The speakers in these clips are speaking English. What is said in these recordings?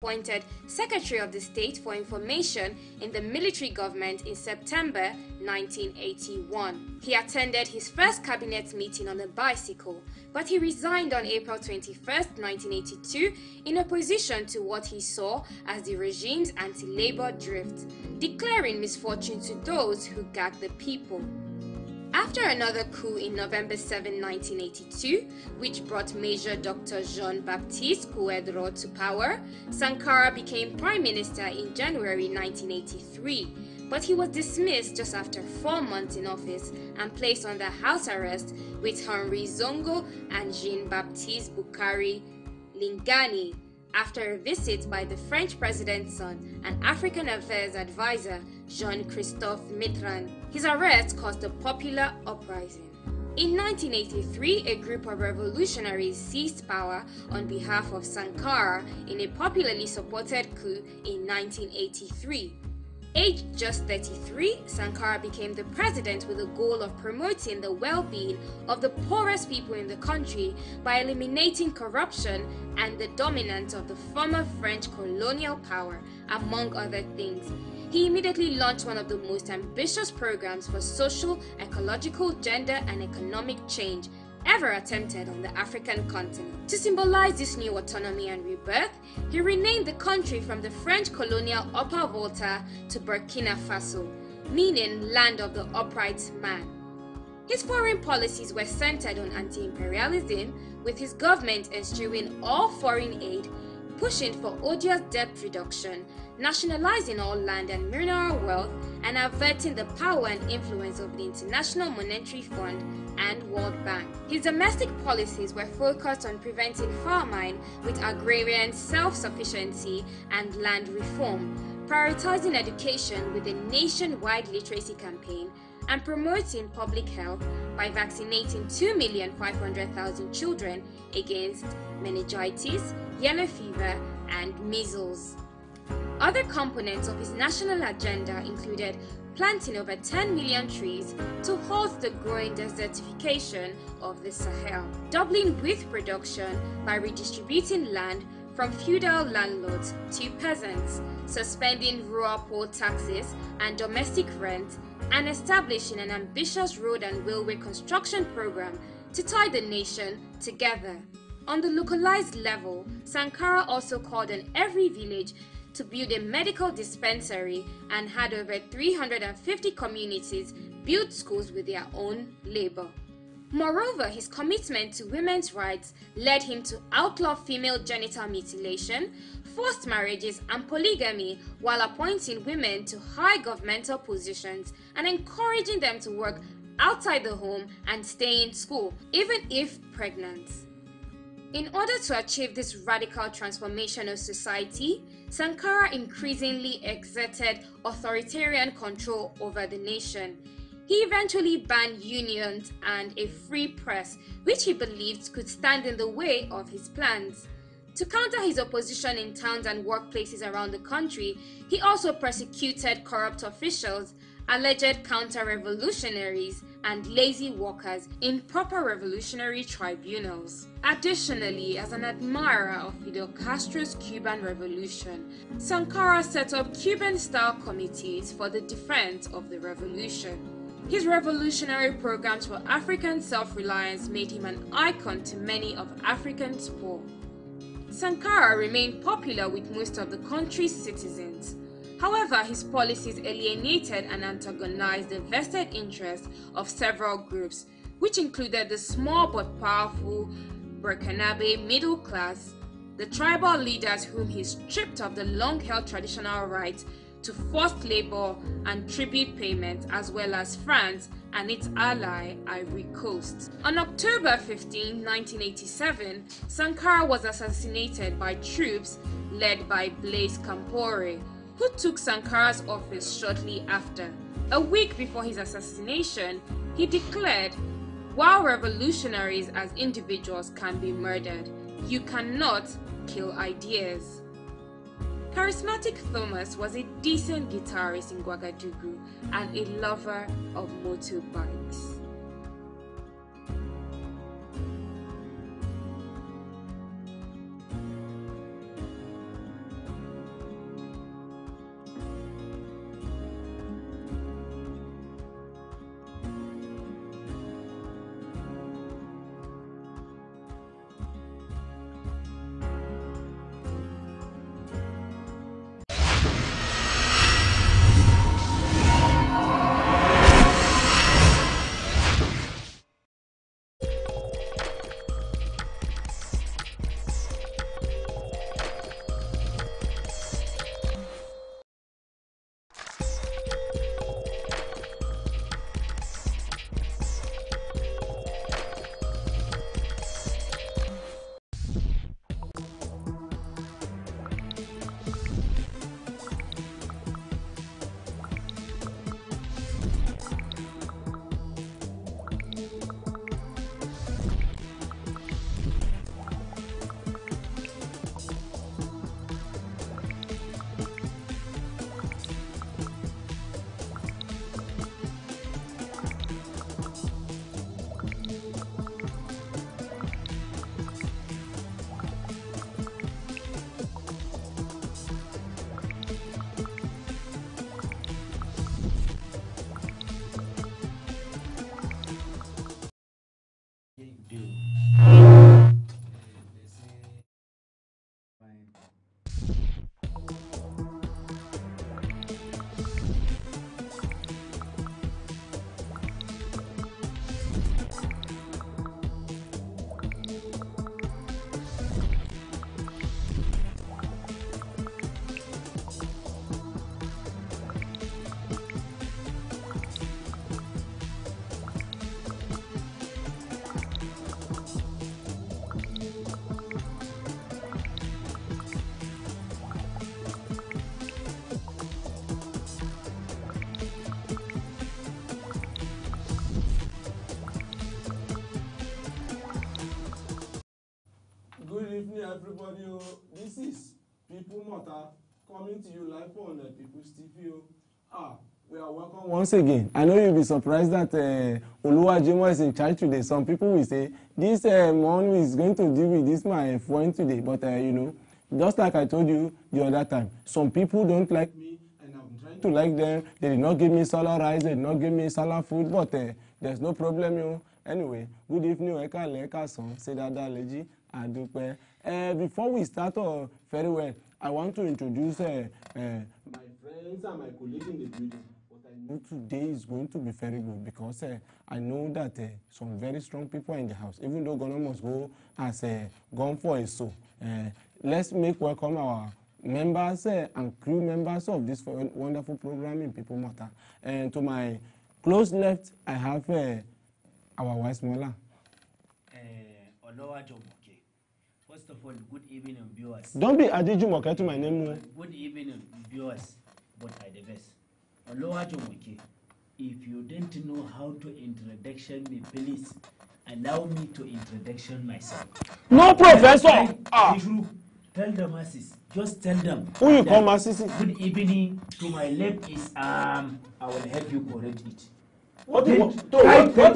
appointed Secretary of the State for Information in the military government in September 1981. He attended his first cabinet meeting on a bicycle, but he resigned on April 21, 1982, in opposition to what he saw as the regime's anti-labor drift, declaring misfortune to those who gag the people. After another coup in November 7, 1982, which brought Major Dr. Jean-Baptiste Couédro to power, Sankara became Prime Minister in January 1983, but he was dismissed just after 4 months in office and placed under house arrest with Henri Zongo and Jean-Baptiste Bukari Lingani after a visit by the French president's son and African Affairs advisor Jean-Christophe Mitterrand. His arrest caused a popular uprising. In 1983, a group of revolutionaries seized power on behalf of Sankara in a popularly supported coup in 1983. Aged just 33, Sankara became the president with the goal of promoting the well-being of the poorest people in the country by eliminating corruption and the dominance of the former French colonial power, among other things. He immediately launched one of the most ambitious programs for social, ecological, gender, and economic change ever attempted on the African continent. To symbolize this new autonomy and rebirth, he renamed the country from the French colonial Upper Volta to Burkina Faso, meaning land of the upright man. His foreign policies were centered on anti-imperialism, with his government eschewing all foreign aid, pushing for odious debt reduction, nationalizing all land and mineral wealth, and averting the power and influence of the International Monetary Fund and World Bank. His domestic policies were focused on preventing famine with agrarian self-sufficiency and land reform, prioritizing education with a nationwide literacy campaign, and promoting public health by vaccinating 2,500,000 children against meningitis, yellow fever, and measles. Other components of his national agenda included planting over 10 million trees to halt the growing desertification of the Sahel, doubling wheat production by redistributing land from feudal landlords to peasants, suspending rural poll taxes and domestic rent, and establishing an ambitious road and railway construction program to tie the nation together. On the localized level, Sankara also called on every village to build a medical dispensary and had over 350 communities build schools with their own labor. Moreover, his commitment to women's rights led him to outlaw female genital mutilation, forced marriages, and polygamy, while appointing women to high governmental positions and encouraging them to work outside the home and stay in school, even if pregnant. In order to achieve this radical transformation of society, Sankara increasingly exerted authoritarian control over the nation. He eventually banned unions and a free press, which he believed could stand in the way of his plans. To counter his opposition in towns and workplaces around the country, he also persecuted corrupt officials, alleged counter-revolutionaries, and lazy workers in proper revolutionary tribunals. Additionally, as an admirer of Fidel Castro's Cuban Revolution, Sankara set up Cuban-style committees for the defense of the revolution. His revolutionary programs for African self-reliance made him an icon to many of Africans' poor. Sankara remained popular with most of the country's citizens. However, his policies alienated and antagonized the vested interests of several groups, which included the small but powerful Burkinabe middle class, the tribal leaders whom he stripped of the long-held traditional right to forced labor and tribute payment, as well as France and its ally Ivory Coast. On October 15, 1987, Sankara was assassinated by troops led by Blaise Compaoré, who took Sankara's office shortly after. A week before his assassination, he declared, "While revolutionaries as individuals can be murdered, you cannot kill ideas." Charismatic Thomas was a decent guitarist in Ouagadougou and a lover of motorbikes. People Matter coming to you live on People's TV. We are welcome once again. I know you'll be surprised that Oluwajimo is in charge today. Some people will say this man is going to deal with this my friend today, but you know, just like I told you the other time, some people don't like me, and I'm trying to like them. They did not give me solar rice, they did not give me solar food, but there's no problem, you know. Anyway, good evening, say that before we start very well, I want to introduce my friends and my colleagues in the building. What I know today is going to be very good because I know that some very strong people are in the house. Even though Ghana must go as gone for a so. Let's make welcome our members and crew members of this wonderful program in People Matter. And to my close left, I have our wise Mola. First of all, good evening, viewers. Don't be Adejumoke to my name. Good evening, viewers, but I the best. Oluwajumoke, if you don't know how to introduction me, please allow me to introduction myself. No, Professor. Tell the masses. Just tell them. Who you call masses? Good evening. To my left is I will help you correct it. What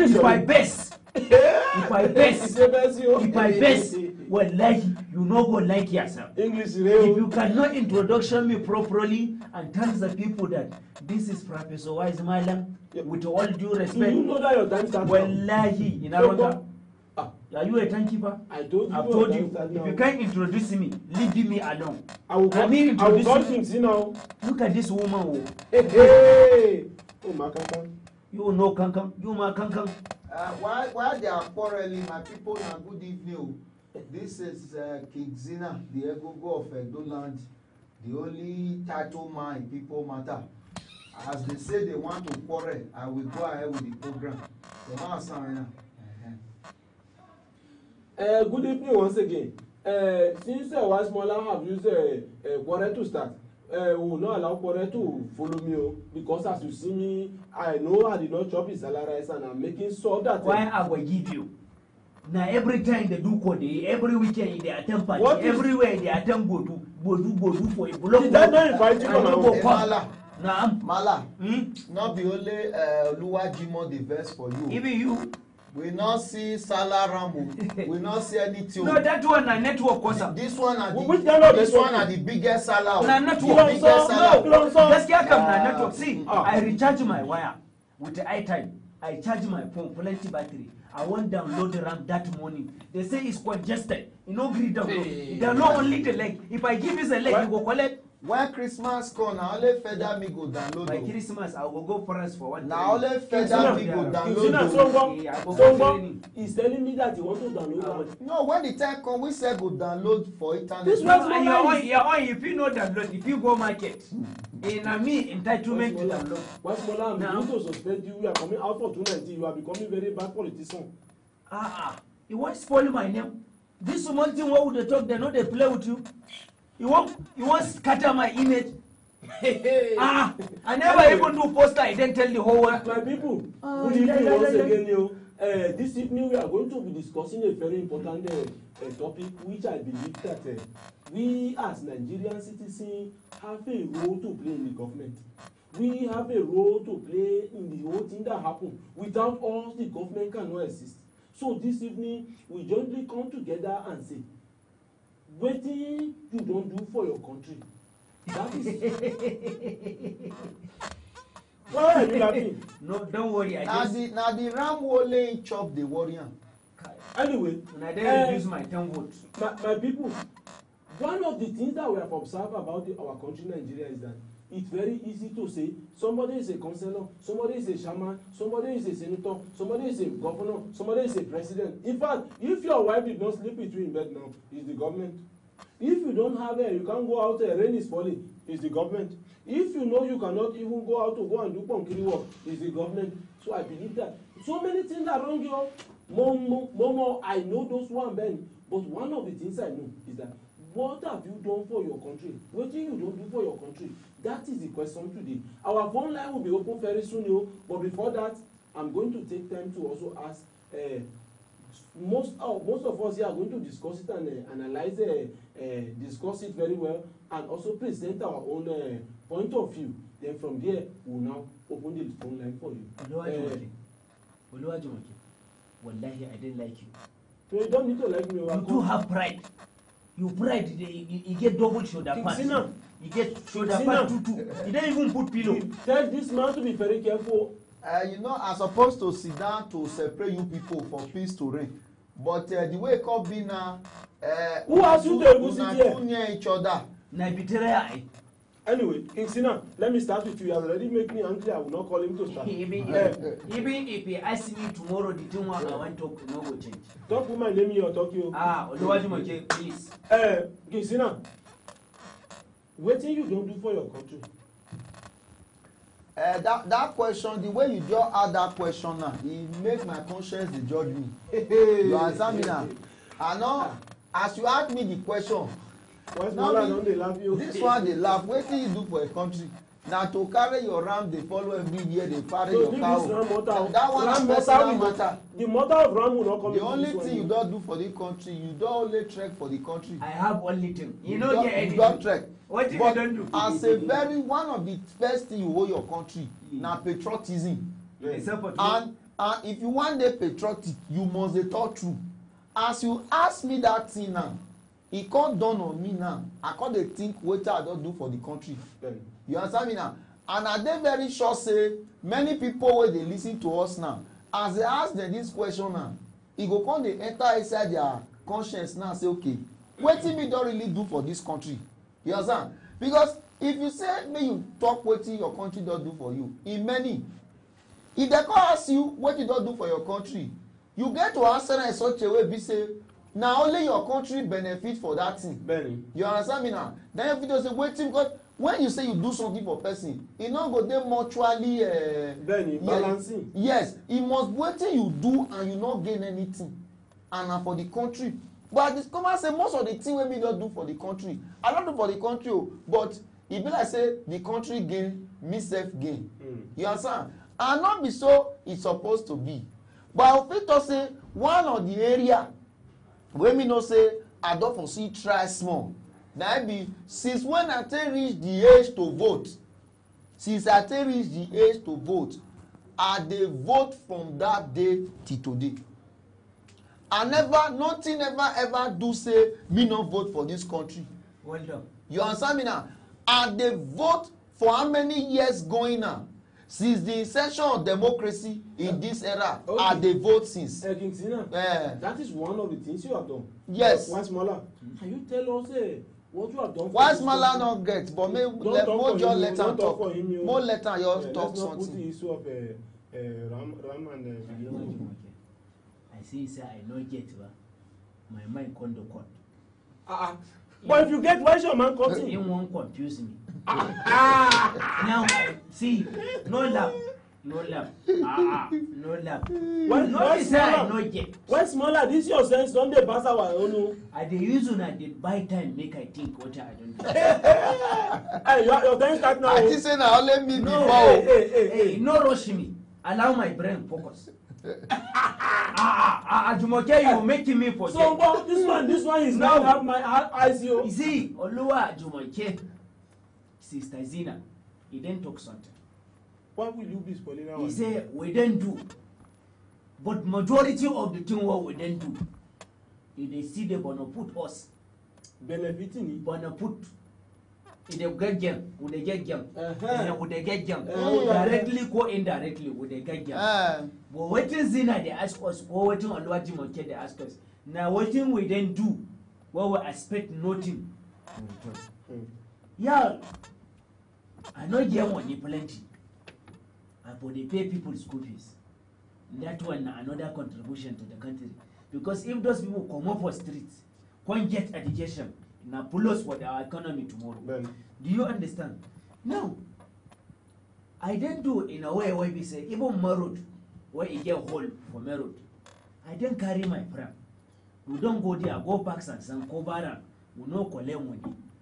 is my best? If I best, well, like you know, go like yourself. English. If you cannot introduction me properly and tell the people that this is Professor Wise Malam, with all due respect. Do you know that your time starts? Wallahi, in Arota. Are you a timekeeper? I told you. I've told you. If you can't introduce me, leave me alone. I will call him. See now. Look at this woman. Hey. Oh my kankan. You know kankan. You my kankan. Why they are quarreling, my people? Now good evening. This is King Zina, the Egogo of Edoland, the only title man in People Matter. As they say they want to quarrel, I will go ahead with the program. Good evening once again. Since Wise Mola have used quarrel to start, we will not allow quarrel to follow me because as you see me, I know I did not chop his salary and I'm making sure that. Why I will give you? Now every time they do code, every weekend they attend party, everywhere they attend go do for a block. Did that not invite you on Mala? Nah. Mala. Not be only Oluwajimo the verse for you. Even you. We not see Salah Rambo. We not see anything. No, that one na network cosa. This one are the biggest Salah. Na network. No. Just come na network. See, I recharge my wire with the iTime. I charge my phone plenty battery. I want download the RAM that morning. They say it's congested. You know, agree download. Download only the leg. If I give you the leg, you go collect. When Christmas come, now only Feda me go download. By Christmas, I will go France for one. Now only Feda me go download. So he's telling me that he wants to download. No, when the time come, we say go download for internet. This one, you're on. If you know download, if you go market, in me entitlement to download. What's more, I'm going to suspend you. We are coming out for 290. You are becoming very bad politician. You want to spoil my name? This one thing what would they talk? They know they play with you. You want scatter my image? I never even do poster. I didn't tell the whole world. My people, good evening once again. This evening we are going to be discussing a very important topic, which I believe that we as Nigerian citizens have a role to play in the government. We have a role to play in the whole thing that happens. Without us, the government cannot exist. So this evening, we jointly come together and say, wetin you don do for your country? That is. Why are you laughing? No, don't worry. Now the ram wole chop the warrior. Anyway, and I didn't reduce my 10 votes. My people, one of the things that we have observed about our country, Nigeria, is that it's very easy to say somebody is a councillor, somebody is a chairman, somebody is a senator, somebody is a governor, somebody is a president. In fact, if your wife did not sleep with you in bed now, it's the government. If you don't have air, you can't go out there, rain is falling, it's the government. If you know you cannot even go out to go and do pumpkin work, it's the government. So I believe that so many things around you, Momo, I know those one Ben, but one of the things I know is that what have you done for your country? What do you don't do for your country? That is the question today. Our phone line will be open very soon, but before that, I'm going to take time to also ask most of us here are going to discuss it and analyze discuss it very well and also present our own point of view. Then from there we will now open the phone line for you. Oluwajumoke, wallahi I didn't like you. You don't need to like me. You do have pride. You pride, you get double shoulder pads. You get shoulder pad too. You don't even put pillow. Tell this man to be very careful. You know, I'm supposed to sit down to separate you people for peace to reign. But the way it could be now, who asked you to sit here? Too near each other. Anyway, King Sina, let me start with you. You have already made me angry. I will not call him to start. Even if he asks me tomorrow, the thing I want to talk, no go change. Don't put my name here or talk you. Oluwajumoke, please. King Sina, what thing you don't do for your country? That question, the way you just ask that question now, it make my conscience dey judge me. You understand me now? I know, as you ask me the question, this one dey laugh. Wetin you do for a country? Na to carry your ram dey follow every year dey carry your cow. That one na personal matter. The mother of ram will not come. The only thing you don do for the country, you don only trek for the country. I have only thing. You know get anything. You don trek. What if you don't do? As a very one of the first thing you owe your country na patriotism. And if you wan dey patriotic, you must dey talk true. As you ask me that thing now, e come dawn on me now. I come dey think wetin I don do for the country. You understand me now? And I dey very sure say many people wey dey lis ten to us now, as they ask them this question now, e go come dey enter inside their conscience now say okay, wetin me don really do for this country? You understand? Because if you say make you talk wetin your country don do for you, e many. If they come ask you wetin you don do for your country, you get to answer in such a way be say na only your country benefit for that thing. Benny. You understand me now? Then if you don say wetin, because when you say you do something for person, e no go dey mutually Benny, balancing. Yes, e must wetin you do and you no gain anything and na for the country. But I discover say most of the thing wey me don do for the country, I no do for the country o, but e be like say the country gain, me sef gain. You understand? And not be so e suppose to be. But I fit talk say one of the area wey me know say I don for see try small, na be since when I take reach the age to vote, I dey vote from that day till today. I never, nothing ever do say me no vote for this country. Well done. You understand me now? I dey vote for how many years going now? Since the inception of democracy in this era, okay. I dey vote since. King Sina, that is one of the things you have done. Yes. Why smaller? Can you tell us what you have done? Why smaller no get? But more just let am talk. More let am just talk something. Let's not put the issue of Ram and I say I no get my mind con the court. But if you get, why is your man cutting? He won't confuse me. Now see, no laugh. No laugh. Why smaller? No get. Why smaller? This your sense. Don't they pass our own? I dey use una dey buy time make I think what I don't do. Hey, your time start now. I think say na only me before. Hey, no rush me. Allow my brain focus. Jumoke, you making me forget. So, but this one is now have my eyes. You see, Oluwa Jumoke, Sister Zina, he didn't talk something. Why will you be spoiling our? He say we didn't do, but majority of the thing what we didn't do, if they see they gonna put us benefiting, gonna put. If they get them, would they get them? Would they get them? Directly or indirectly, would they get them? But what is Zina they ask us, or what on Oluwajumoke they ask us. Now what thing we then do, what we expect nothing. Yeah, I know get money plenty. But they pay people school fees. That one another contribution to the country. Because if those people come up for streets, can't get education, now pull us for our economy tomorrow. Ben. Do you understand? No. I didn't do in a way where we say, even married, where you get hole for married. I didn't carry my pram. We don't go there, go back and go back. We no collect money.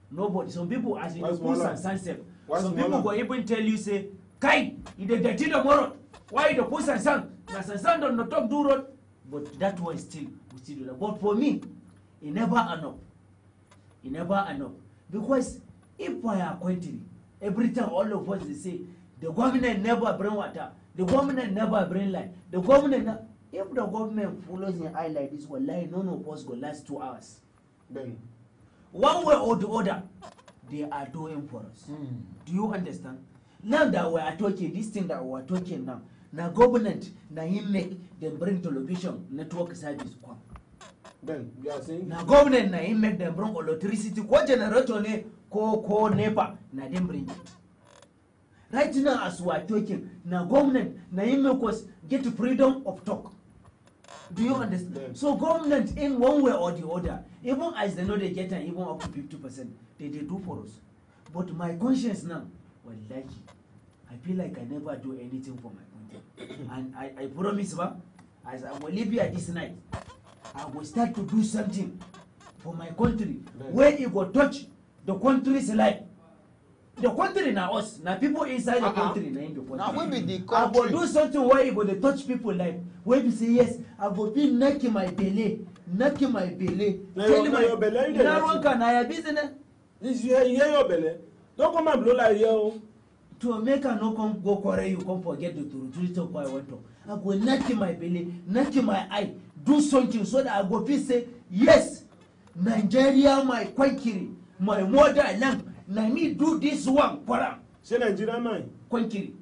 Nobody. Some people, as in the pools and sunset, some people go even tell you, say, Kai, you the dirty the road. Why the pools and sun? Na sun don't talk do road. But that one still, we still do that. But for me, it never enough. It never enough. Because if for our country, every time all of us they say, the government never bring water, the government never bring light, the government, if the government follows the eye like this, wallahi, none of us go last 2 hours. Then, One way or the other, they are doing for us. Do you understand? Now that we are talking, this thing that we are talking now government, now him make them bring television network service come. then you are saying Now government, now him make them bring electricity, ko generator ne, ko NEPA, now them bring it. Right now as we are talking, now government, now him make us get freedom of talk. Do you understand? Then, So government in one way or the other, even as they know they get an even up to 50%, they do for us. But my conscience now, well, like I feel like I never do anything for my country. And I promise, as I will leave here this night, I will start to do something for my country, Right. where it will touch the country's life. The country now us, now people inside the country, now in the country. Now we be the I country. go do something where it go dey touch people life. Where you say yes, I go be knocking my belly. Na your belle you dey na knock. one na your business. This you hear your belly. Don't come and blow like here. Oh. To make I no come go quarrel you come forget the truth talk what I want to. I go knocking my belly, knocking my eye, do something so that I go feel say yes, Nigeria my country, my motherland. Na me do this one for am. Say Nigeria man. Country,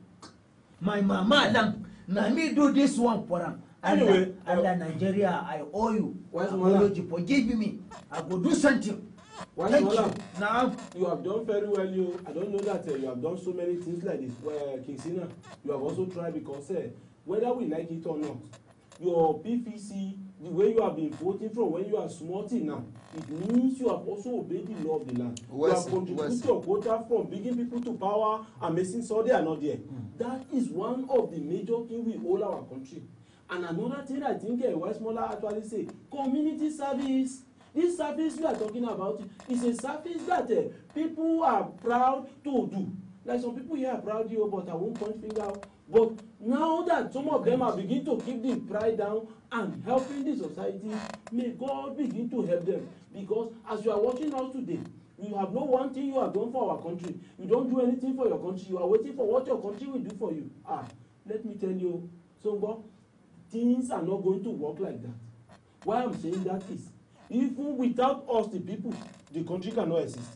my mama land. Na me do this one for am. Anyway, Allah Nigeria, I owe you. Where's Apology, forgive me. I go do something. Why Thank you. Mola? Now, You have done very well. You. I don't know that you have done so many things like this. King Sina, you have also tried because whether we like it or not, your PVC, the way you have been voting from when you are small till now, it means you have also obeyed the law of the land. You have contributed your quota from bringing people to power and making sure they are not there. That is one of the major things we owe our country. And another thing I think Westmoreland actually say, community service. This service we are talking about is a service that people are proud to do. Like some people here are proud of, but I won't point finger out. But now that some of them are beginning to keep the pride down and helping the society, may God begin to help them. Because as you are watching us today, you have no one thing you have done for our country. You don't do anything for your country. You are waiting for what your country will do for you. Let me tell you, Songo, things are not going to work like that. Why I'm saying that is, even without us, the people, the country cannot exist.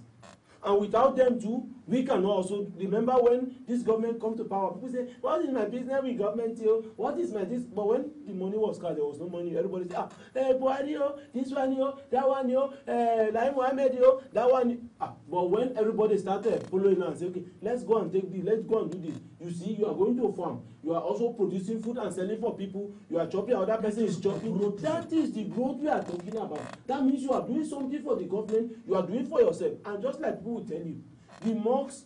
And without them too, we cannot also. Remember when this government come to power, people say, what is my business with government here? What is my this? But when the money was scarce, there was no money. Everybody say, Buhari, this one, that one, Lai Mohammed, that one. But when everybody started following and say, okay, let's go and take this, let's go and do this. You see, you are going to a farm. You are also producing food and selling for people. You are chopping, another person is chopping. That is the growth we are talking about. That means you are doing something for the government, you are doing for yourself. And just like people will tell you, the mosque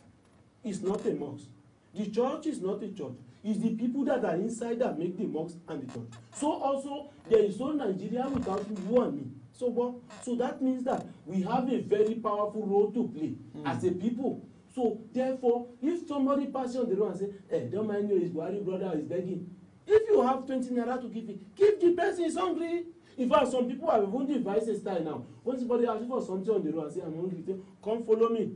is not a mosque. The church is not a church. It's the people that are inside that make the mosque and the church. So also, there is no Nigeria without you and me. So that means that we have a very powerful role to play as a people. So therefore, if somebody passes on the road and say, don't mind you, his Buhari brother is begging. If you have 20 naira to give it, give the person is hungry. In fact, some people have even devised a style now. When somebody asks for something on the road and say, I'm hungry, say, come follow me.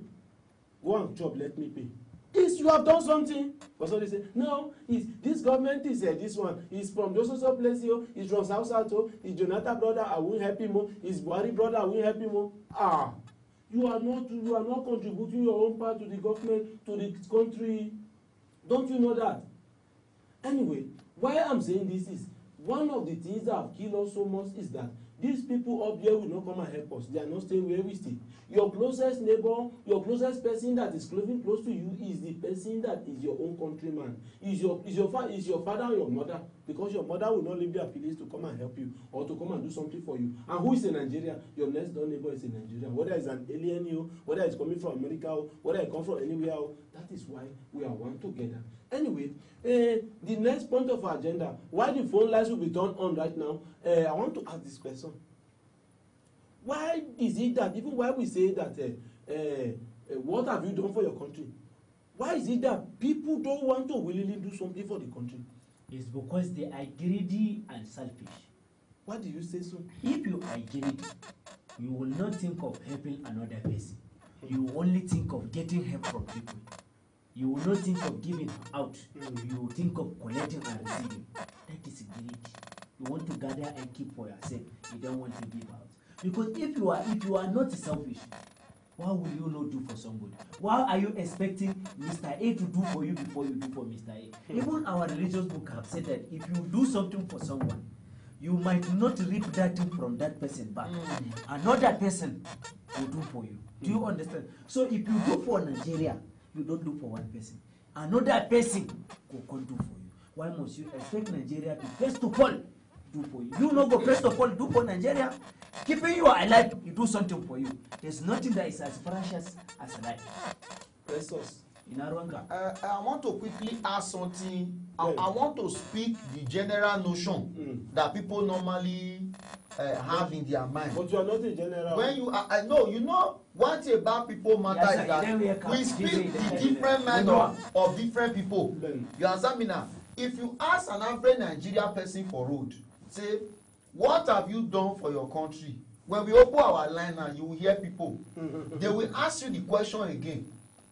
Go and chop, let me pay. If you have done something, but so they say, no, this government is this one. He's from those place here. He's from South. He's Jonathan brother. I won't help him. His Buhari brother. I won't help him. You are not contributing your own part to the government, to the country. Don't you know that? Anyway, why I'm saying this is one of the things that have killed us so much is that these people up there will not come and help us. They are not staying where we stay. Your closest neighbor, your closest person that is living close to you is the person that is your own countryman. Is your father or your mother, because your mother will not leave their village to come and help you or to come and do something for you. And who is a Nigerian? Your next door neighbor is a Nigerian. Whether it's an alien, whether it's coming from America, whether it comes from anywhere, that is why we are one together. Anyway, the next point of our agenda, why the phone lines will be turned on right now, I want to ask this question. Why is it that even while we say that what have you done for your country, why is it that people don't want to willingly do something for the country? It's because they are greedy and selfish. Why do you say so? If you are greedy, you will not think of helping another person. You will only think of getting help from people. You will not think of giving out. You will think of collecting and receiving. That is greed. You want to gather and keep for yourself. You don't want to give out. Because if you are not selfish, what will you not do for somebody? Why are you expecting Mr. A to do for you before you do for Mr. A? Even our religious book have said that if you do something for someone, you might not reap that thing from that person back. Another person will do for you. Do you understand? So if you do for Nigeria, you don't do for one person. Another person will come do for you. Why must you expect Nigeria to first of all do for you? You not go first of all do for Nigeria. Keeping you alive, you do something for you. There's nothing that is as precious as life. Precious. I want to quickly add something. I want to speak the general notion that people normally have in their mind. But you are not a general. When you are, no, you know one thing about people matter is that we speak the different mind of different people. You understand me now? If you ask an average Nigerian person for road, say, what have you done for your country? When we open our line now, you will hear people. They will ask you the question again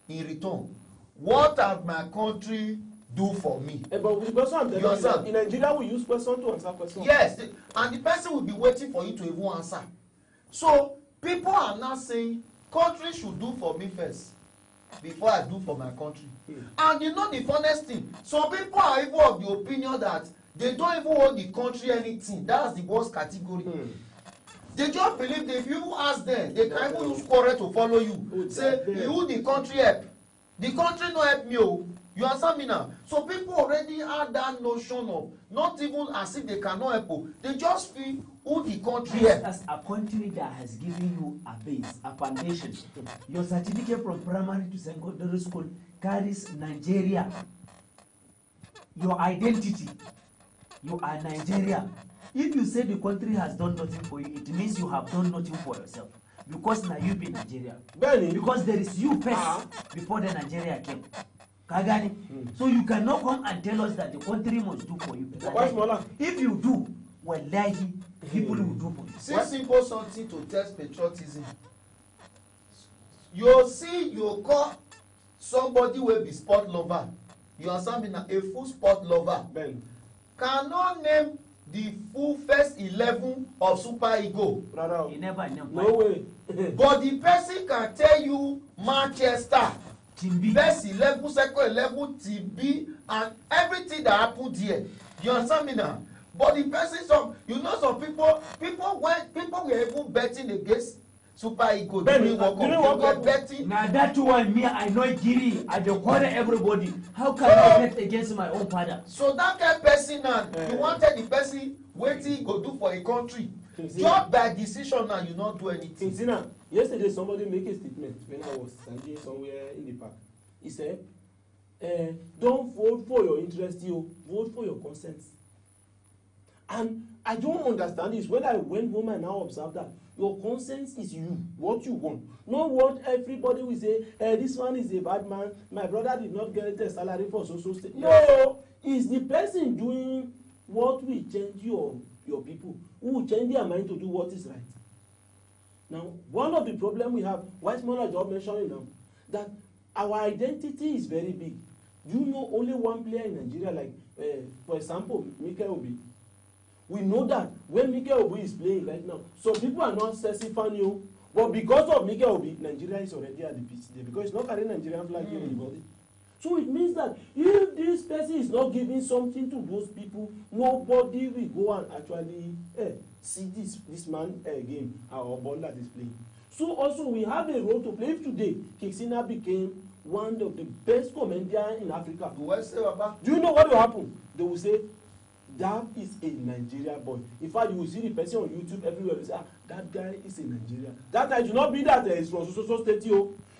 in return. What have my country do for me? But we person in Nigeria we use question to answer question. Yes, and the person will be waiting for you to even answer. So people are now saying country should do for me first before I do for my country. And you know the funniest thing, some people are even of the opinion that they don't even owe the country anything. That's the worst category. They just believe that if you ask them, they can even use quarrel to follow you. Say, you the country help. The country no help me. You understand me now? So people already had that notion of not even as if they cannot help. They just feel who the country help. As a country that has given you a base, a foundation. Your certificate from primary to secondary school carries Nigeria. Your identity. You are Nigeria. If you say the country has done nothing for you, it means you have done nothing for yourself. Because now you be Nigeria. Benny. Because there is you first before the Nigeria came. Kagani. So you cannot come and tell us that the country must do for you. If you do, wallahi, people will do for you. See simple something to test patriotism. You see, you call somebody will be sport lover. You understand me now? A full sport lover. Ben. Cannot name the full first 11 of Super Eagles. He never No way. But the person can tell you Manchester, first 11, second 11, Team B, and everything that happened there. You understand me now? But the person, some people were even betting against Super Eagles during World Cup. They were betting. Now that one, me, I know Giri. I don't quarrel everybody. How can I bet against my own father? So that kind of person now, you wanted the person waiting go do for a country. Just by decision now, you not do anything. Yesterday somebody make a statement when I was standing somewhere in the park. He said, don't vote for your interest, you vote for your consent. And I don't understand this. When I went home and now observe that your consent is you, what you want. Not what everybody will say, this one is a bad man, my brother did not get a salary for so state. No, it's the person doing what will change your people, who will change their mind to do what is right. Now, one of the problems we have, Weissmuller just mentioned now, that our identity is very big. You know only one player in Nigeria, like, for example, Mikel Obi. We know that when Mikel Obi is playing right now, some people are not specifying you, but because of Mikel Obi, Nigeria is already at the pitch today because it's not carrying Nigerian flag here in the body. So it means that if this person is not giving something to those people, nobody will go and actually see this man game, our ball that is playing. So also we have a role to play. If today Kiksina became one of the best comedians in Africa, do you know what will happen? They will say, that is a Nigeria boy. In fact, you will see the person on YouTube everywhere. They say, that guy is a Nigerian. That guy should not be that he's from so state.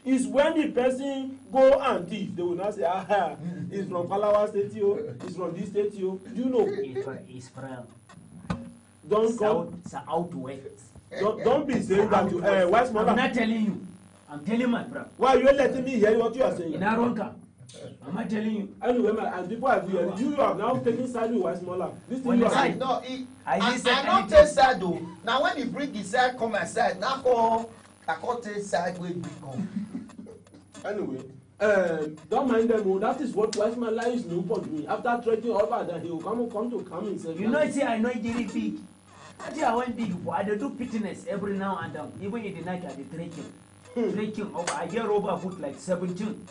It's when the person go and thief, they will not say, he's from Palawa state. He's from this state. Do you know? It's from Southwest. Don't be saying that you. I'm not telling you. I'm telling my brother. Why are you letting me hear what you are saying? In Aronka, Am I telling you? Anyway, and people are here. You have now taken side with Wise Mola. This thing When you the are side- No, I I listen not anything. take side though. Now when he bring his side come aside, now I can't take side wey big come. Anyway, don't mind them. Oh, that is what Wise Mola is known for doing. After trekking over, then he will come to come himself. You know, see, I know Jerry big. Actually, I went big. I dey do fitness every now and then. Even in the night, I dey trekking. Trekking over. I get over foot like 17.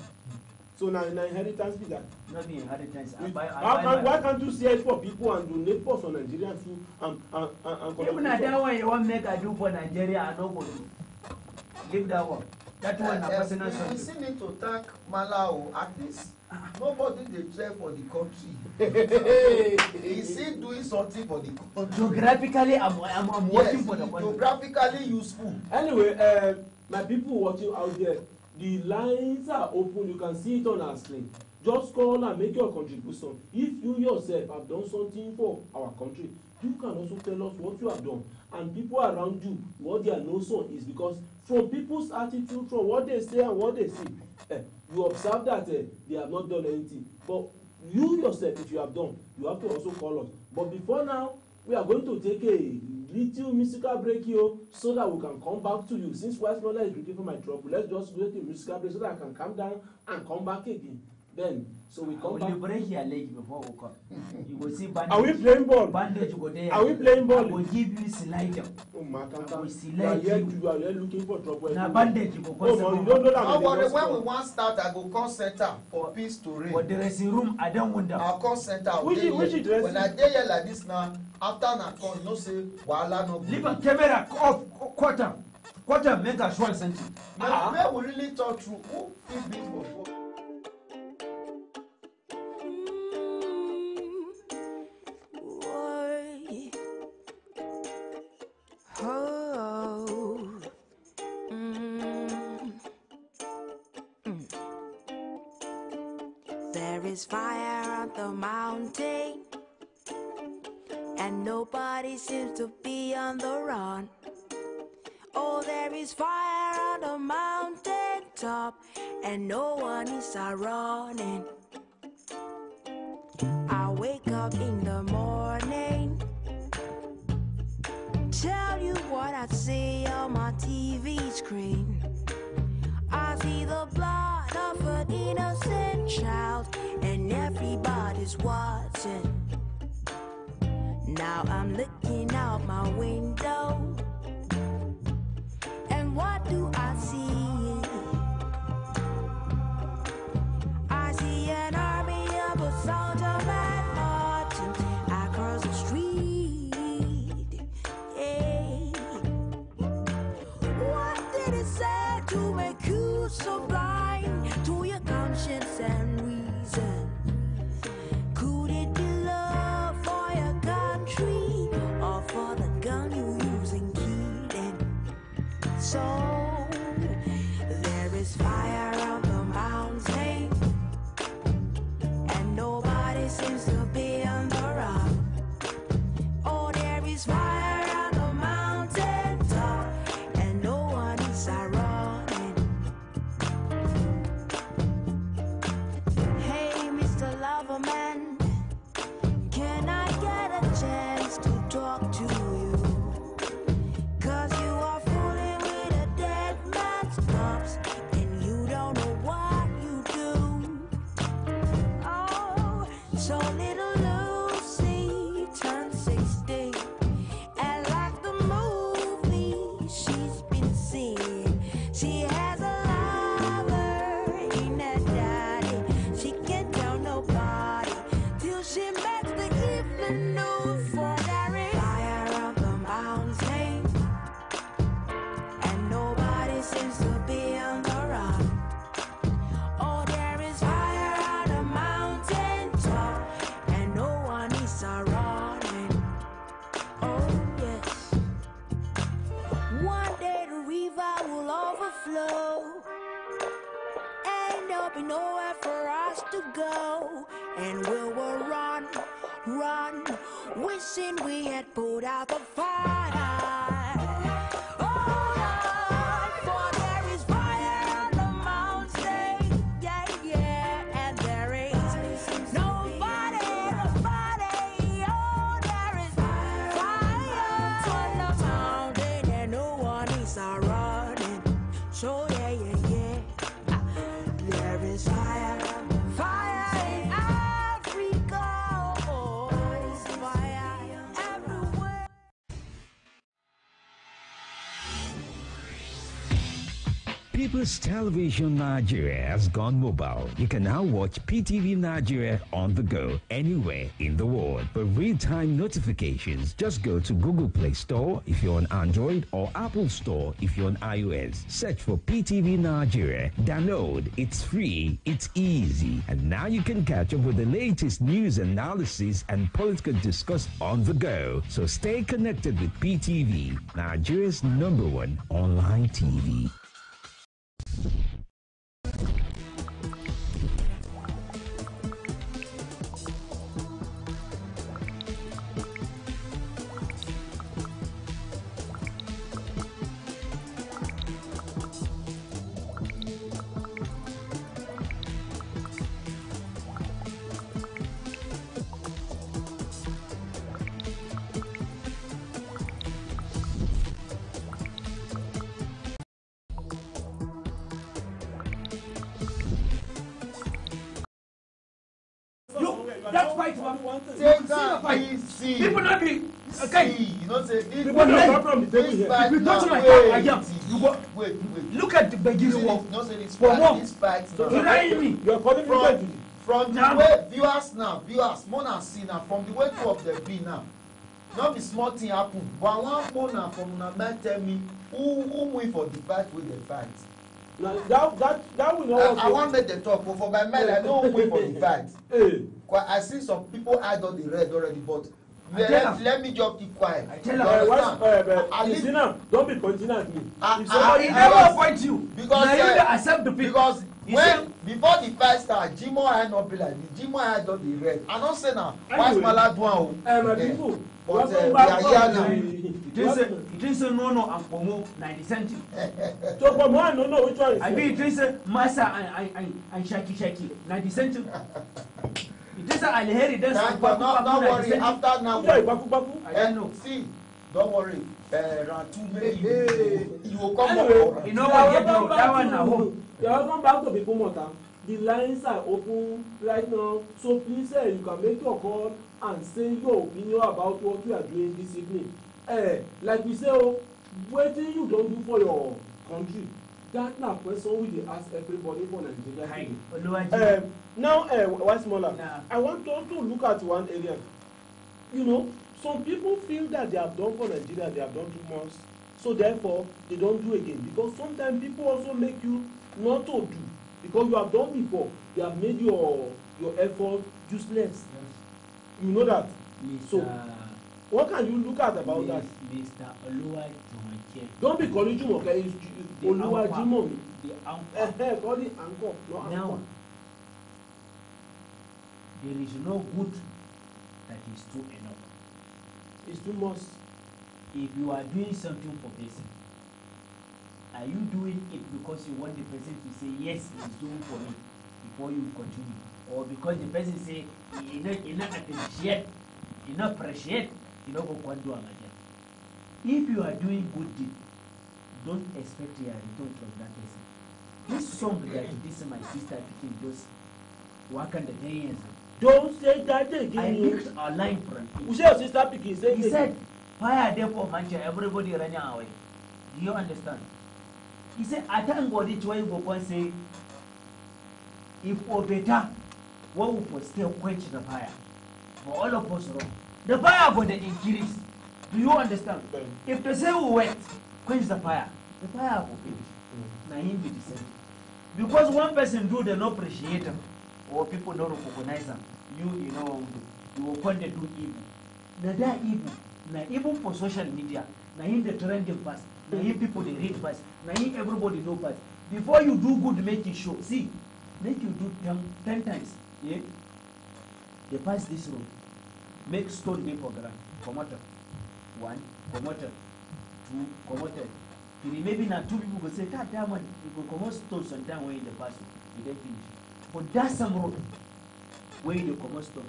So now inheritance be that. Not the inheritance. Why can't you see it for people and donate for some Nigerian food and Even at that one, you want make I do for Nigeria, I no go do. Leave that one. That one na personal We something. still need to thank Malao. At least nobody dey try for the country. He still doing something for the country. Geographically, I'm working for the Yes, country. geographically useful. Anyway, my people watching out there, the lines are open. You can see it on our screen. Just call and make your contribution. If you yourself have done something for our country, you can also tell us what you have done. And people around you, what their notion is, because from people's attitude, from what they say and what they see, you observe that they have not done anything. But you yourself, if you have done, you have to also call us. But before now, we are going to take a little musical break here so that we can come back to you. Since Wise Mola is looking for my trouble, let's just go to a musical break so that I can calm down and come back again. Then, so we come back. I will break your leg before we come. You will see bandage. Are we playing ball? Bandage go there. Are we playing ball? I will give you slider. Oh, my God. I will You are select here, you. you are here looking for trouble. Na bandage you go Oh, man, you don't know that. No they worry, just when come. we wan start, I go come center for peace to reign. But the dressing room, I don't want that. I'll come center. Which dressing? When I dey here like this now, after na come, you know say wahala no go. Leave a camera off, quarter, make a short sentence. Where we really talk true, who fit be before? There is fire on the mountain, and nobody seems to be on the run. Oh, there is fire on the mountain top, and no one is running. I wake up in the morning, tell you what I see on my TV screen. I see the blood of an innocent child, and everybody's watching. Now I'm looking out my window, and what do I see? I see an army of a soldier man marching across the street. Hey. What did it say to make you so blind to your conscience and reason? Could it be love for your country or for the gun you using killing? So there is fire on the mountain, and nobody seems to be on the run. Oh, there is fire on the mountain top, and no one is running. Hey, Mr. Loverman, can I get a chance to talk to you? 'Cause you are fooling with a dead man's corpse, and you don't know what you do. Oh, so little Lucy turned 16, and like the movie she's been seeing, she has a lover in her daddy. She can't tell nobody till she makes the evening news. For there is fire on the mountain, and nobody seems to be on the run. Oh, there is fire on the mountain top, and no one is running. Oh, yes. One day the river will overflow, and there'll be nowhere for us to go, and we will run, wishing we had put out the fire. Oh, Lord, for there is fire on the mountain, yeah, yeah, and People's Television Nigeria has gone mobile. You can now watch PTV Nigeria on the go anywhere in the world. For real-time notifications, just go to Google Play Store if you're on Android or Apple Store if you're on iOS. Search for PTV Nigeria. Download. It's free. It's easy. And now you can catch up with the latest news analysis and political discourse on the go. So stay connected with PTV, Nigeria's #1 online TV. That fight one. Take that easy. People not be okay. See, you know, say this. People not from the table here. If you touch my car, I jump. You go. Wait. Look at the Begiri work. No, say this For fight. what? This fight. So you lying me. You are calling me From, to from the way viewers more than see now, from the way two of them be now, not be small thing happen. But one more now from una man tell me who win for the fight with the fight. Now that will not. I want make the talk, but for my mind I know who win for the fight. Hey. I see some people hide on the red already, but let me just keep quiet. I tell her. Christina, don't be pointing at me. If I somebody never point you. Because now you dey accept the people. because You when before the fight start, Jimo eye not be like this. Jimo eye don dey red. I no say na why Anyway, Smala do am o. my people, But welcome we back are from here the- now. It is a no and Pomo 90 cents. So for more, I don't know which one is I mean, it is a Masa and Shaki 90 cents. It is a Alheri dance. Thank God, no worry. After now, which one is Baku? I don't know. see, don't worry. Round two, maybe you will come Anyway, up. You know what you do? That one now. You are welcome back to People Mota. The lines are open right now, so please you can make your call and say your opinion about what we are doing this evening. Like we say, wetin you don do for your country, that na question we dey ask everybody for Nigeria. Now, why smaller? Nah. I want us to look at one area. You know, some people feel that they have done for Nigeria, they have done too much, so therefore they don't do again. Because sometimes people also make you not to do, because you have done before, they have made your effort useless. You know that. So, what can you look at about that? Mr. Oluwajumoke. Don't be calling Jumoke, it's The Oluwajimoke. The anchor. Call it anchor, not Now, anchor. there is no good that is too enough. It's too much. If you are doing something for person, are you doing it because you want the person to say yes, he's doing for me before you continue, or because the person say he not appreciate, you know go do am again. If you are doing good deed, don't expect a return from that person. This song that this my sister picking those working the day, Don't say that I again. picked a line from We him. say your sister picking, say He said, fire there for Manchester, everybody running away. Do you understand? He said, I thank God it's why you go and say, if we better, what we will still quench the fire. For all of us wrong. The fire will increase. Do you understand? Okay. If they say we wet, quench the fire will finish. Now him be the same. Because one person do, they not appreciate him, or people don't recognize him. You know what we do. You will come to do evil. Now that evil. Now even for social media, now him the trending fast. Now him people they read fast. Now him everybody know fast. Before you do good, make it show. See, make you do 10 times. Yeah? They pass this road. Make stone day for ground. Commoter. 1, commoter. 2, commoter. 3. Maybe now 2 people go say, God damn it, you go come out stone sometime when in the past. You then finish. But that's some road where you come out stone.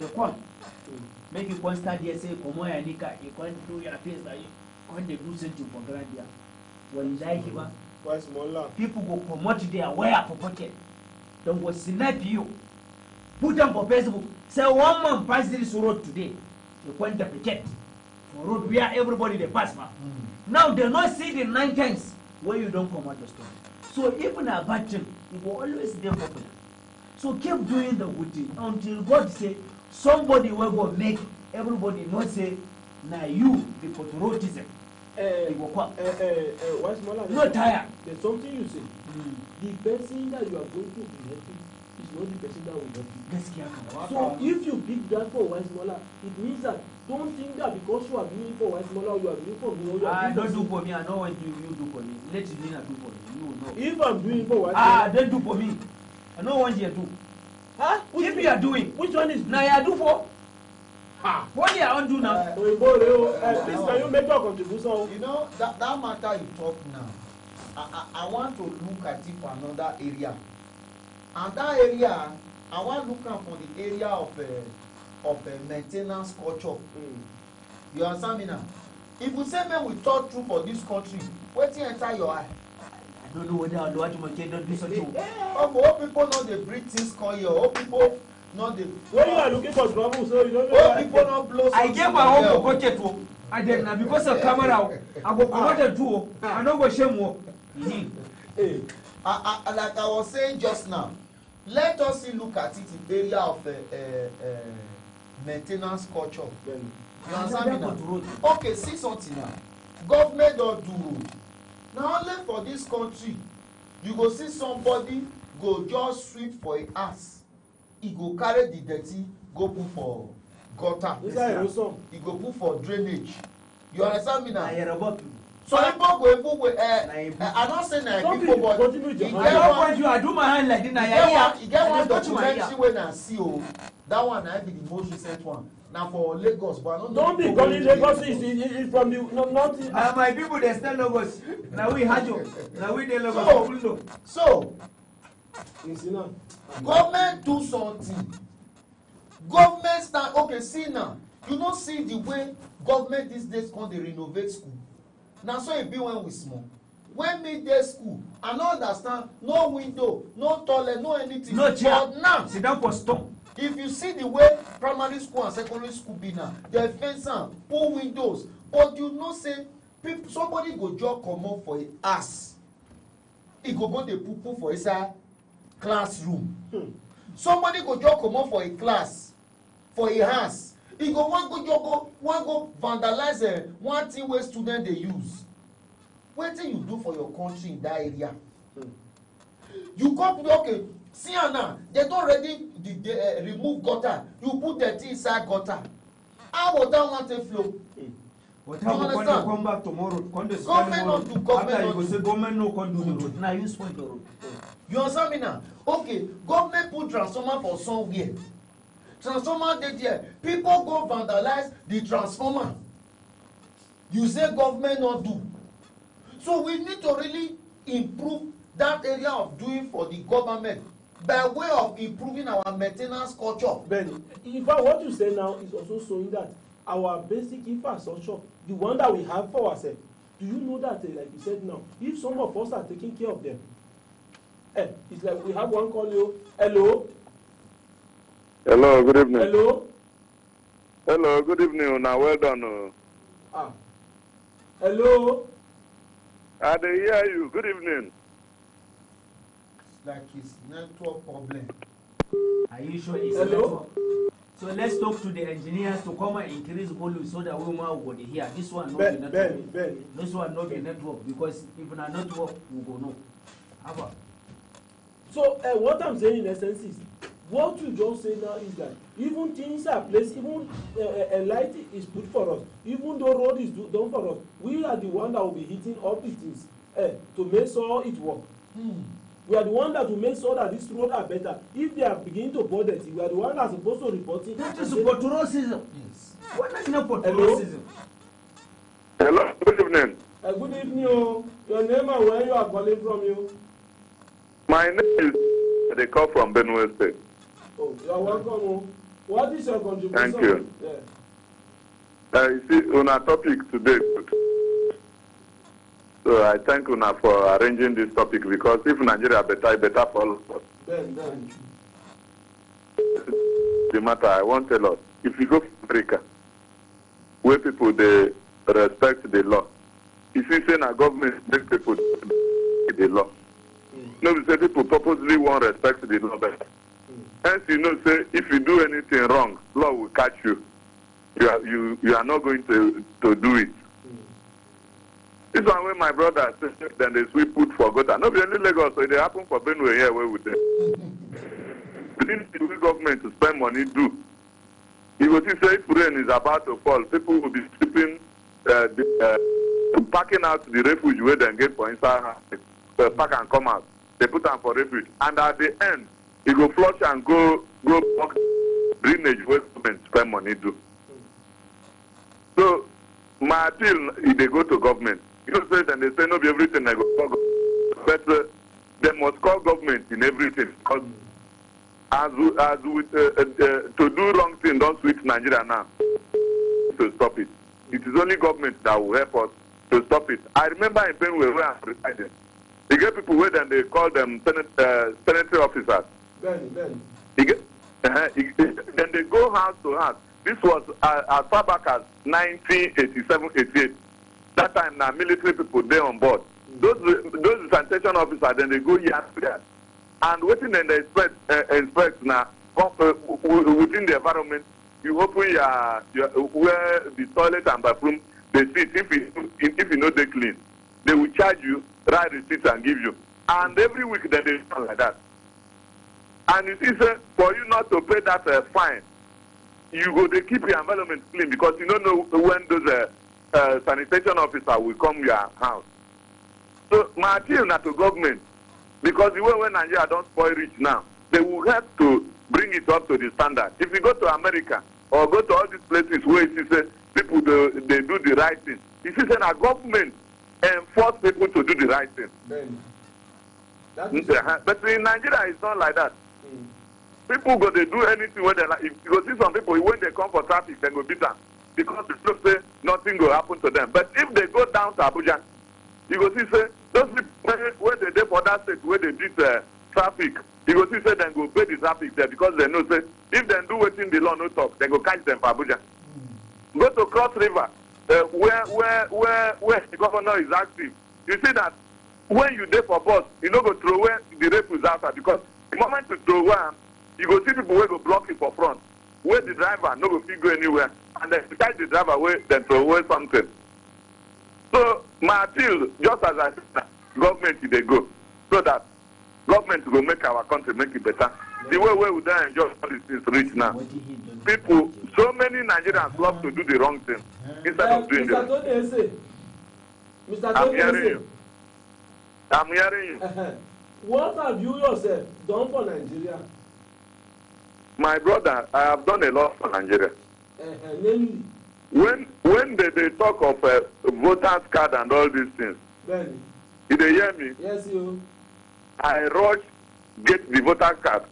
The corn. Make you one start here say, come on, Nika, you can't do your face like you can't do something for grand here. When like him, Why smaller? people go promote their wear for pocket. Don't go snap you. Put them for Facebook. Say one man pass this road today. You can't duplicate. For road where everybody they pass man. Now they not see the 9 times where you don't come out the story. So even a bad thing, it will always be popular. So keep doing the good thing until God say somebody will go make everybody not say, now you the patriotism. Not tired. There's something you say. The person that you are going to be helping is not the person that will help you. So if you pick that for Wise Mola, it means that don't think that because you are doing it for Wise Mola, you are doing it for me. Don't do for me. I know what you do for me. Let me not do for me. You know. If I'm doing it for Wise Mola, don't do for me. I know what you do. Huh? If you are doing, which one is now you do for? What you are do now? Please, can you make your contribution? You know that matter you talk now. I want to look at it for another area, and that area I want to look at for the area of maintenance culture. You understand me now? If we say when we talk through for this country, wetin enter your eye? I don't know whether I do what you don't do something. All people know they breathe things come here. All people know they. When you are looking for trouble, so you don't know. All people not blow. I gave my home for pocket wo. I did now because of camera. I go promote the two. I no go shame wo. Like I was saying just now, let us see look at it in the area of maintenance culture. You understand me now? Okay, see something now. Government don't do road. Now only for this country, you go see somebody go just sweep for a ass. He go carry the dirty, go put for gutter. He go put for drainage. You understand me now? So people go I don't say na people but I do my hand like this. He get one documentary when I see that one I be the most recent one. Now for Lagos, but I don't know. Don't be calling Lagos is from the not. My people they stand Lagos. Now we Hajo. Now we dey Lagos. So government do something. Government stand okay. See now, you don't see the way government these days come dey renovate school. Now so it be when we small. When me dey school, I no understand. No window, no toilet, no anything. No chair. But now, sit down for stone. If you see the way primary school and secondary school be now, they fence am, put windows. But you know say people, somebody go just comot for a ass. He go dey poo for inside classroom. Somebody go just comot for a class, for a house. He go wan go vandalize one thing wey student dey use. Wetin you do for your country in that area? You come okay. See now, they don already remove gutter. You put dirty inside gutter. How water wan take flow? Water go come back tomorrow. Government no do. Government no do. Government no come do the road. Now you spoil the road. You understand me now? Okay, government put transformer for somewhere. Transformer dey there. People go vandalize the transformer. You say government no do. So we need to really improve that area of doing for the government by way of improving our maintenance culture. Ben, in fact, what you say now is also showing that our basic infrastructure, the one that we have for ourselves, do you know that, like you said now, if some of us are taking care of them, it's like we have one call you. Hello? Hello, good evening. Hello? Hello, good evening. Now, well done. Hello? I dey hear you. Good evening. Like his network problem. Are you sure it's hello? Network? So let's talk to the engineers to come and increase volume so that we will go here. This one not be network. Ben. This one not be network because if not network we go no. How about? So what I'm saying in essence is, what you just say now is that even things are placed, even a light is put for us, even though road is done for us, we are the one that will be hitting up the things to make sure it works. We are the one that will make sure that these roads are better. If they are beginning to bother it, we are the one that are supposed to report it. That is patriotism. Yes. What is not patriotism? Hello, good evening. Good evening. Your name and where you are calling from you? My name is. They call from Benue State. Oh, you are welcome. What is your contribution? Thank you. Yeah. You see, on our topic today. So I thank Una for arranging this topic because if Nigeria better for all of us. Ben. The matter I want to tell us, if you go to Africa, where people they respect the law, you see, saying a government make people the law. No, we say people purposely won't respect the law better. Hence, you know, say if you do anything wrong, law will catch you. You are not going to do it. This one when my brother said, then they sweep put for Gota. No, only Lagos, so it happen for Benue here where we We need the government to spend money do. You will see, say if rain is about to fall, people will be sweeping, packing out the refuge where they get for inside, pack and come out. They put them for refuge. And at the end, you go flush and go block drainage where government spend money do. So, my appeal, if they go to government, you know, say, then they say, no, everything they go, but they must call government in everything. Because as with, to do wrong thing, don't switch Nigeria now to stop it. It is only government that will help us to stop it. I remember in Benue where I'm residing, you get people where then they call them sanitary officers. Ben. Then they go house to house. This was as far back as 1987-88. That time now military people they on board. Those sanitation officers then they go here and waiting and they inspect now within the environment. You open your where the toilet and bathroom they sit. If you know they clean, they will charge you, write receipt and give you. And every week then they do like that. And you see, sir, for you not to pay that fine, you go to keep your environment clean because you don't know when those sanitation officer will come your house. So my appeal now to government, because the way when Nigeria don't spoil rich now, they will have to bring it up to the standard. If you go to America or go to all these places where you see people they do the right thing, you see that our government enforce people to do the right thing. But in Nigeria it's not like that. People go they do anything when they like. If you go see some people when they come for traffic, they go beat them because they still say nothing will happen to them. But if they go down to Abuja, you go see say those people when they for that state where they beat traffic, you go see say they go pay the traffic there because they know say if they do within the law no talk, they go catch them for Abuja. Go to Cross River, where the governor is active. You see that when you there for bus, you no go throw away the refuse outside because the moment to throw away, you go see people where go block it for front, where the driver no go fit go anywhere, and then catch the driver where then throw away something. So my appeal, just as I said, government they go, so that government will make our country make it better. The way we don't enjoy all these things rich now. People, so many Nigerians love to do the wrong thing instead of doing it. I'm hearing you. I'm hearing you. What have you yourself done for Nigeria? My brother, I have done a lot for Nigeria. Namely? When they talk of voters card and all these things, Ben. did they hear me? Yes, you. I rush get the voter card.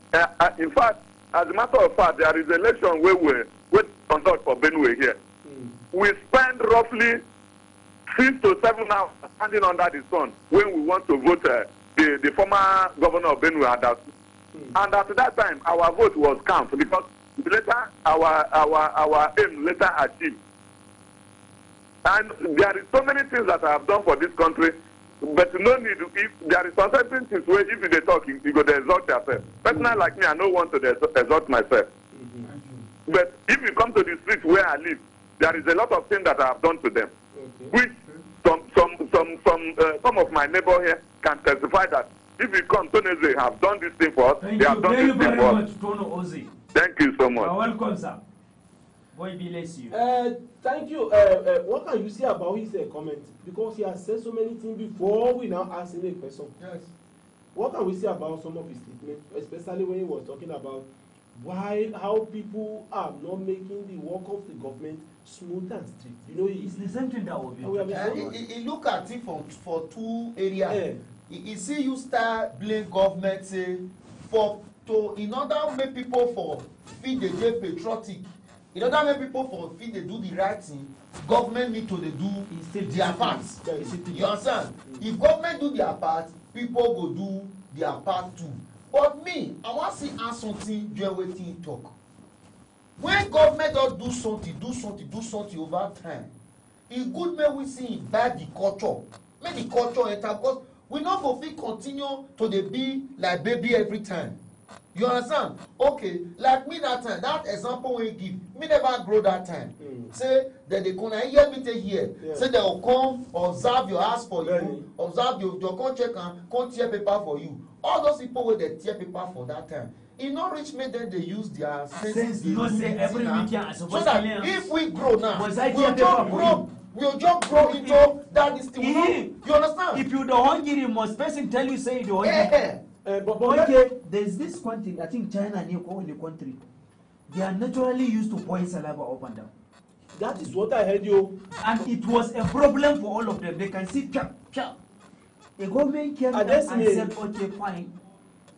In fact, as a matter of fact, there is an election where we conduct for Benue here. We spend roughly 6 to 7 hours standing under the sun when we want to vote the former governor of Benue. And at that time, our vote was counted because later our aim later achieved. And there is so many things that I have done for this country, but no need. If there is certain things where if they talk, you go to exalt yourself. Personally, like me, I don't want to exalt myself. But if you come to the street where I live, there is a lot of things that I have done to them, which some of my neighbors here can testify that if you come, Toneze have done this thing for us. They have done this thing for us. Thank you so much. You're welcome, sir. God bless you. Thank you. What can you say about his comment? Because he has said so many things before we now ask him a question. Yes. What can we say about some of his statements, especially when he was talking about how people are not making the work of the government smooth and straight? You know, It's the same thing that will be. He look at it for two areas. He see you start blame government say in order make people for feel they dey patriotic, in order make people for feel they do the right thing, government need to dey do their part. You understand? If government do their part, people go do their part too. But me, I wan see ask something join wetin he talk. When government don do something over time, e good make we see imbibe the culture, make the culture enter, because we no go fit continue to dey be like baby every time. You understand? Okay, like me that time, that example wey you give, me never grow that time. Say dem dey come, na hear me take here. Say dem go come observe your house for you, observe your come check am, come tear paper for you. All those people wey dey tear paper for that time, e no reach make dem dey use their senses dey do say every weekend as so that if we grow now, we will just grow into that this thing. You understand? If you don't hungry, most person tell you say you don't hungry. Okay, there's this one thing. I think China and in the country, they are naturally used to pouring saliva up and down. That is what I heard you. And it was a problem for all of them. They can see chop chop. The government came and said, okay, fine,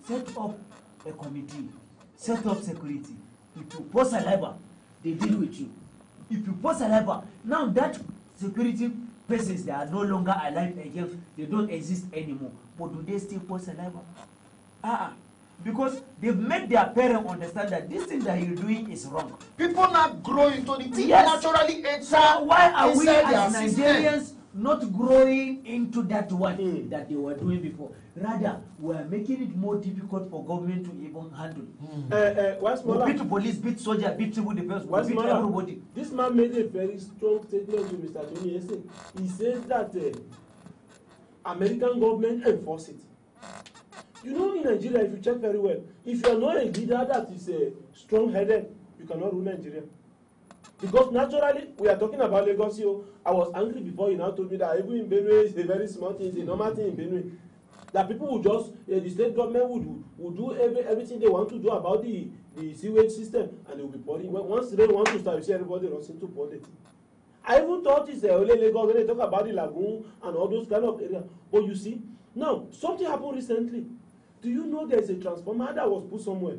set up a committee, set up security. If you pour saliva, they deal with you. If you pour saliva, now that security persons, they are no longer alive again, they don't exist anymore. But do they still pour saliva? Because they've made their parents understand that this thing that you're doing is wrong. People not grow into the thing naturally enter. So why are we as Nigerians not growing into that one that they were doing before? Rather, we are making it more difficult for government to even handle. We beat police, beat soldier, beat civil defense, we beat everybody. This man made a very strong statement to Mr. Tony yesterday. He says that American government enforce it. You know, in Nigeria, if you check very well, if you are not a leader that is strong-headed, you cannot rule Nigeria. Because naturally, we are talking about Lagos. I was angry before you now told me that even in Benue is a very small thing, it's a normal thing in Benue. That people would just, the state government would do everything they want to do about the sewage system, and they will be pouring. Once they want to start, you see everybody runs into politics. I even thought it's only Lagos when they talk about the lagoon and all those kind of areas. But you see, now, something happened recently. Do you know there's a transformer that was put somewhere?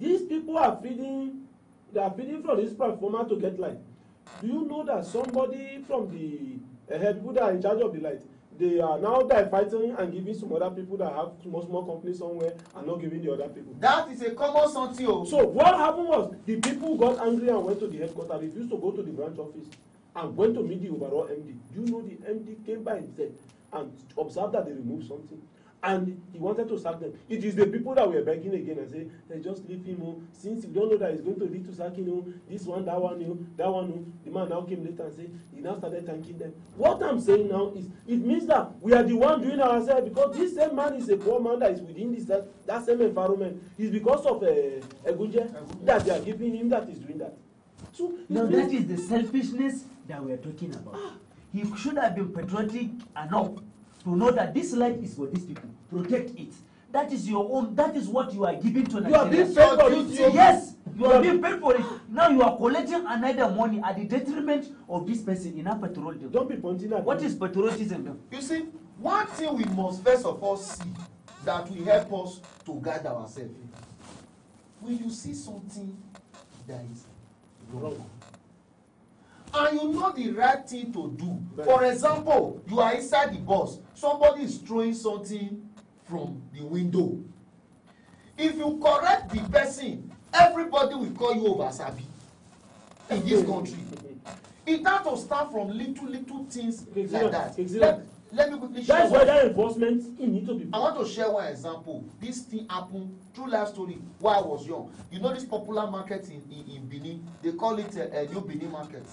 These people are feeding from this transformer to get light. Do you know that somebody from the people that are in charge of the light, they are now fighting and giving some other people that have small companies somewhere and not giving the other people? That is a common something. So what happened was the people got angry and went to the headquarters, refused to go to the branch office and went to meet the overall MD. Do you know the MD came by himself and observed that they removed something? And he wanted to sack them. It is the people that were begging again and say, hey, just leave him. Since you don't know that he's going to lead to sacking this one, that one, that one. The man now came later and said, he now started thanking them. What I'm saying now is, it means that we are the one doing ourselves, because this same man is a poor man that is within this that same environment. It's because of Egunje that they are giving him that is doing that. So now that is the selfishness that we are talking about. He should have been patriotic enough to know that this life is for these people. Protect it. That is your own. That is what you are giving to Nigeria. You are being paid for it. Yes, you are being paid for it. Now you are collecting another money at the detriment of this person in a patriotism. Don't be pointing at what is patriotism? You see, one thing we must first of all see that will help us to guide ourselves. When you see something that is wrong, and you know the right thing to do. For example, you are inside the bus, somebody is throwing something from the window. If you correct the person, everybody will call you Obasabi in this country. It has to start from little things like that. Let me quickly share. That's why that enforcement need to be. I want to share one example. This thing happened, true life story, while I was young. You know this popular market in Benin? They call it a New Benin market.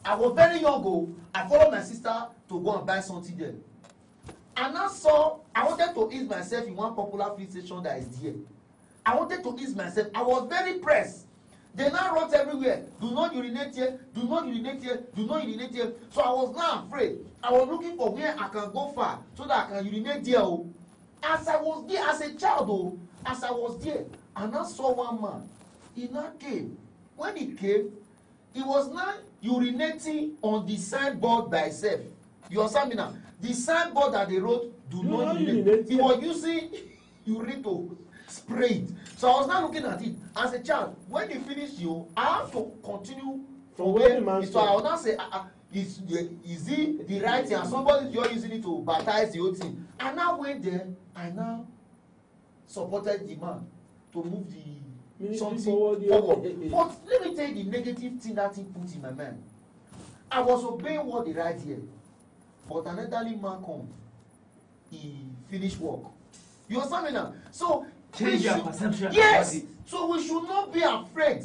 I was very young ago. I followed my sister to go and buy something there. And I wanted to ease myself in one popular food station that is there. I wanted to ease myself. I was very pressed. They now wrote everywhere, do not urinate here, do not urinate here, do not urinate here. So I was now afraid. I was looking for where I can go far so that I can urinate there. As I was there, as a child, as I was there, I now saw one man. He now came. When he came, he was now urinating on the signboard by itself. You understand me now? The signboard that they wrote, do not urinate. He was using urine to spray it. So I was now looking at it as a child. When he finished, I have to continue from where. So I will now say, is it the right thing? And somebody is using it to baptize the whole thing. I now went there. I now supported the man to move the something forward. But let me tell you the negative thing that thing put in my mind. I was obeying what they write here, but an elderly man come, he finish work. You understand me now? So Change we your should- perception Yes. about it. So we should not be afraid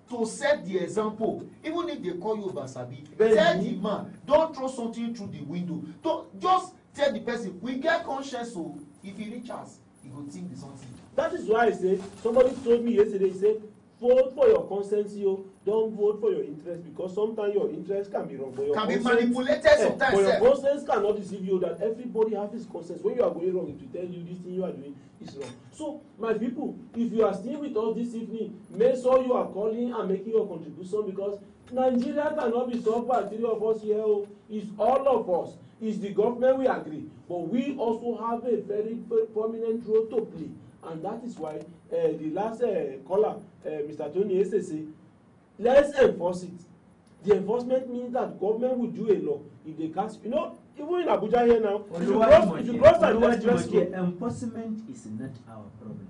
to set the example, even if they call you Basabi. Very Tell good. the man, don't throw something through the window. Don't just tell the person, we get conscience, so if he reach us, he go think the something. That is why I say, somebody told me yesterday, he said, vote for your conscience, yo. Don't vote for your interest, because sometimes your interest can be wrong. But your Can be conscience- manipulated sometimes, But your sef. conscience cannot deceive you that everybody has his conscience. When you are going wrong, it will tell you this thing you are doing is wrong. So, my people, if you are still with us this evening, make sure you are calling and making your contribution, because Nigeria cannot be solved by three of us here. Oh. It's all of us. It's the government, we agree. But we also have a very, very prominent role to play. And that is why the last caller, Mr. Tony Ese, let's enforce it. The enforcement means that government will do a law. If they catch, you know, even in Abuja here now, if you cross an express road, enforcement is not our problem.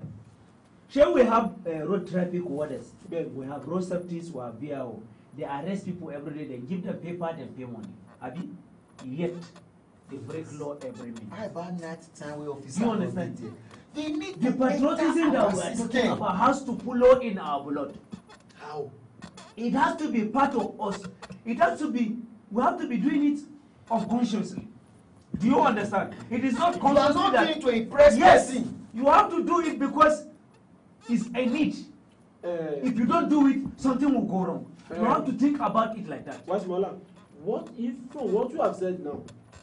Shall we have road traffic wardens? We have road safeties, we have VRO. They arrest people every day, they give them paper, they pay money. Abi, yet they break law every minute. How about night time where officers You understand? not there? They need The to patriotism enter that our we are talking system. about has to follow in our blood. How? It has to be part of us. It has to be, we have to be doing it unconsciously. Do you understand? It is not You are consciously not that, doing it to impress yes, person. you have to do it because it's a need. If you don't do it, something will go wrong. You have to think about it like that. Washmola, what if, from what you have said now,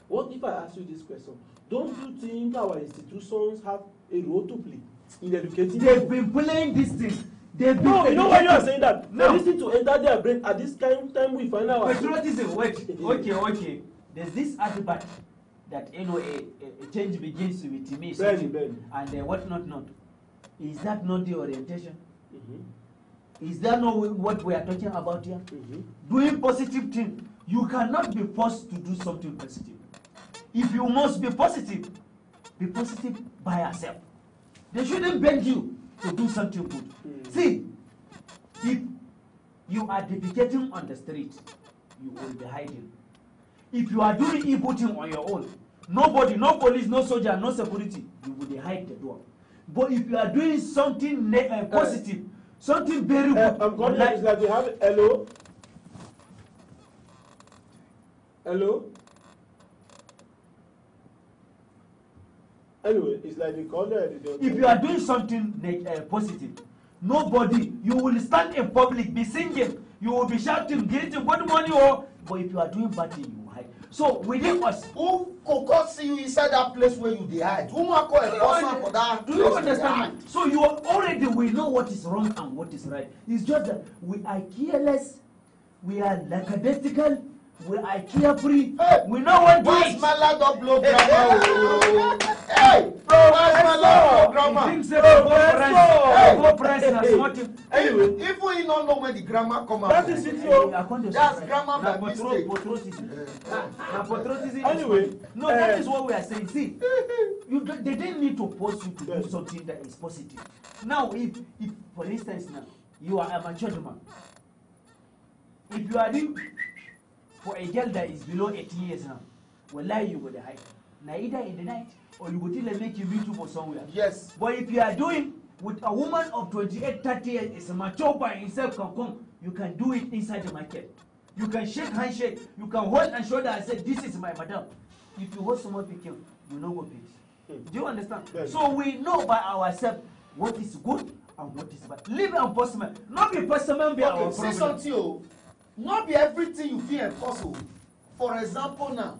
what if I ask you this question? Don't you think our institutions have a role to play in educating They've people? been playing this thing. They've been No, you know why you are saying that? No. For this thing to enter their brain at this kind of time we find out. Patriotism, wait, okay. There's this advert that you know a change begins with me, Benny. and what not. Is that not the orientation? Mm-hmm. Is that not what we are talking about here? Mm-hmm. Doing positive thing. You cannot be forced to do something positive. If you must be positive by yourself. They shouldn't beg you to do something good. See, if you are defecating on the street, you will be hiding. If you are doing evil thing on your own, nobody, no police, no soldier, no security, you will hide the door. But if you are doing something positive, something very good, I'm calling it's like we have hello. Hello. Anyway, it's like the caller. if you are doing something positive, nobody, you will stand in public, be singing, you will be shouting, greeting, good morning, but if you are doing bad thing, you will hide. So within us, Who could see you inside that place where you dey hide? Who wan call a person for that do place you where understand? hide? So you are already, we know what is wrong and what is right. It's just that we are careless, we are lackadaisical, we are carefree, Hey, we know what to Why do. Mala don blow grammar o? Hey, why Mala blow grammar? Things say go press na small thing. Anyway, Even he no know when the grammar come out. that is it, yo. That's grammar by mistake. Patriotism. Anyway, No, that is what we are saying. See, they didn't need to force you to do something that is positive. Now, if for instance, now you are a matured man, if you are doing for a girl that is below 18 years now, wallahi you go to hide. Now either in the night or you go till they make you beautiful somewhere. Yes. But if you are doing with a woman of 28, 30 years, is a mature by himself can come, you can do it inside the market. You can handshake, you can hold and shoulder and say, this is my madam. If you hold someone picking, you know go peace. Do you understand? Yes. So we know by ourselves what is good and what is bad. Leave enforcement. Not be enforcement be our Okay, see problem. something o. Not be everything you fit enforce o. For example now,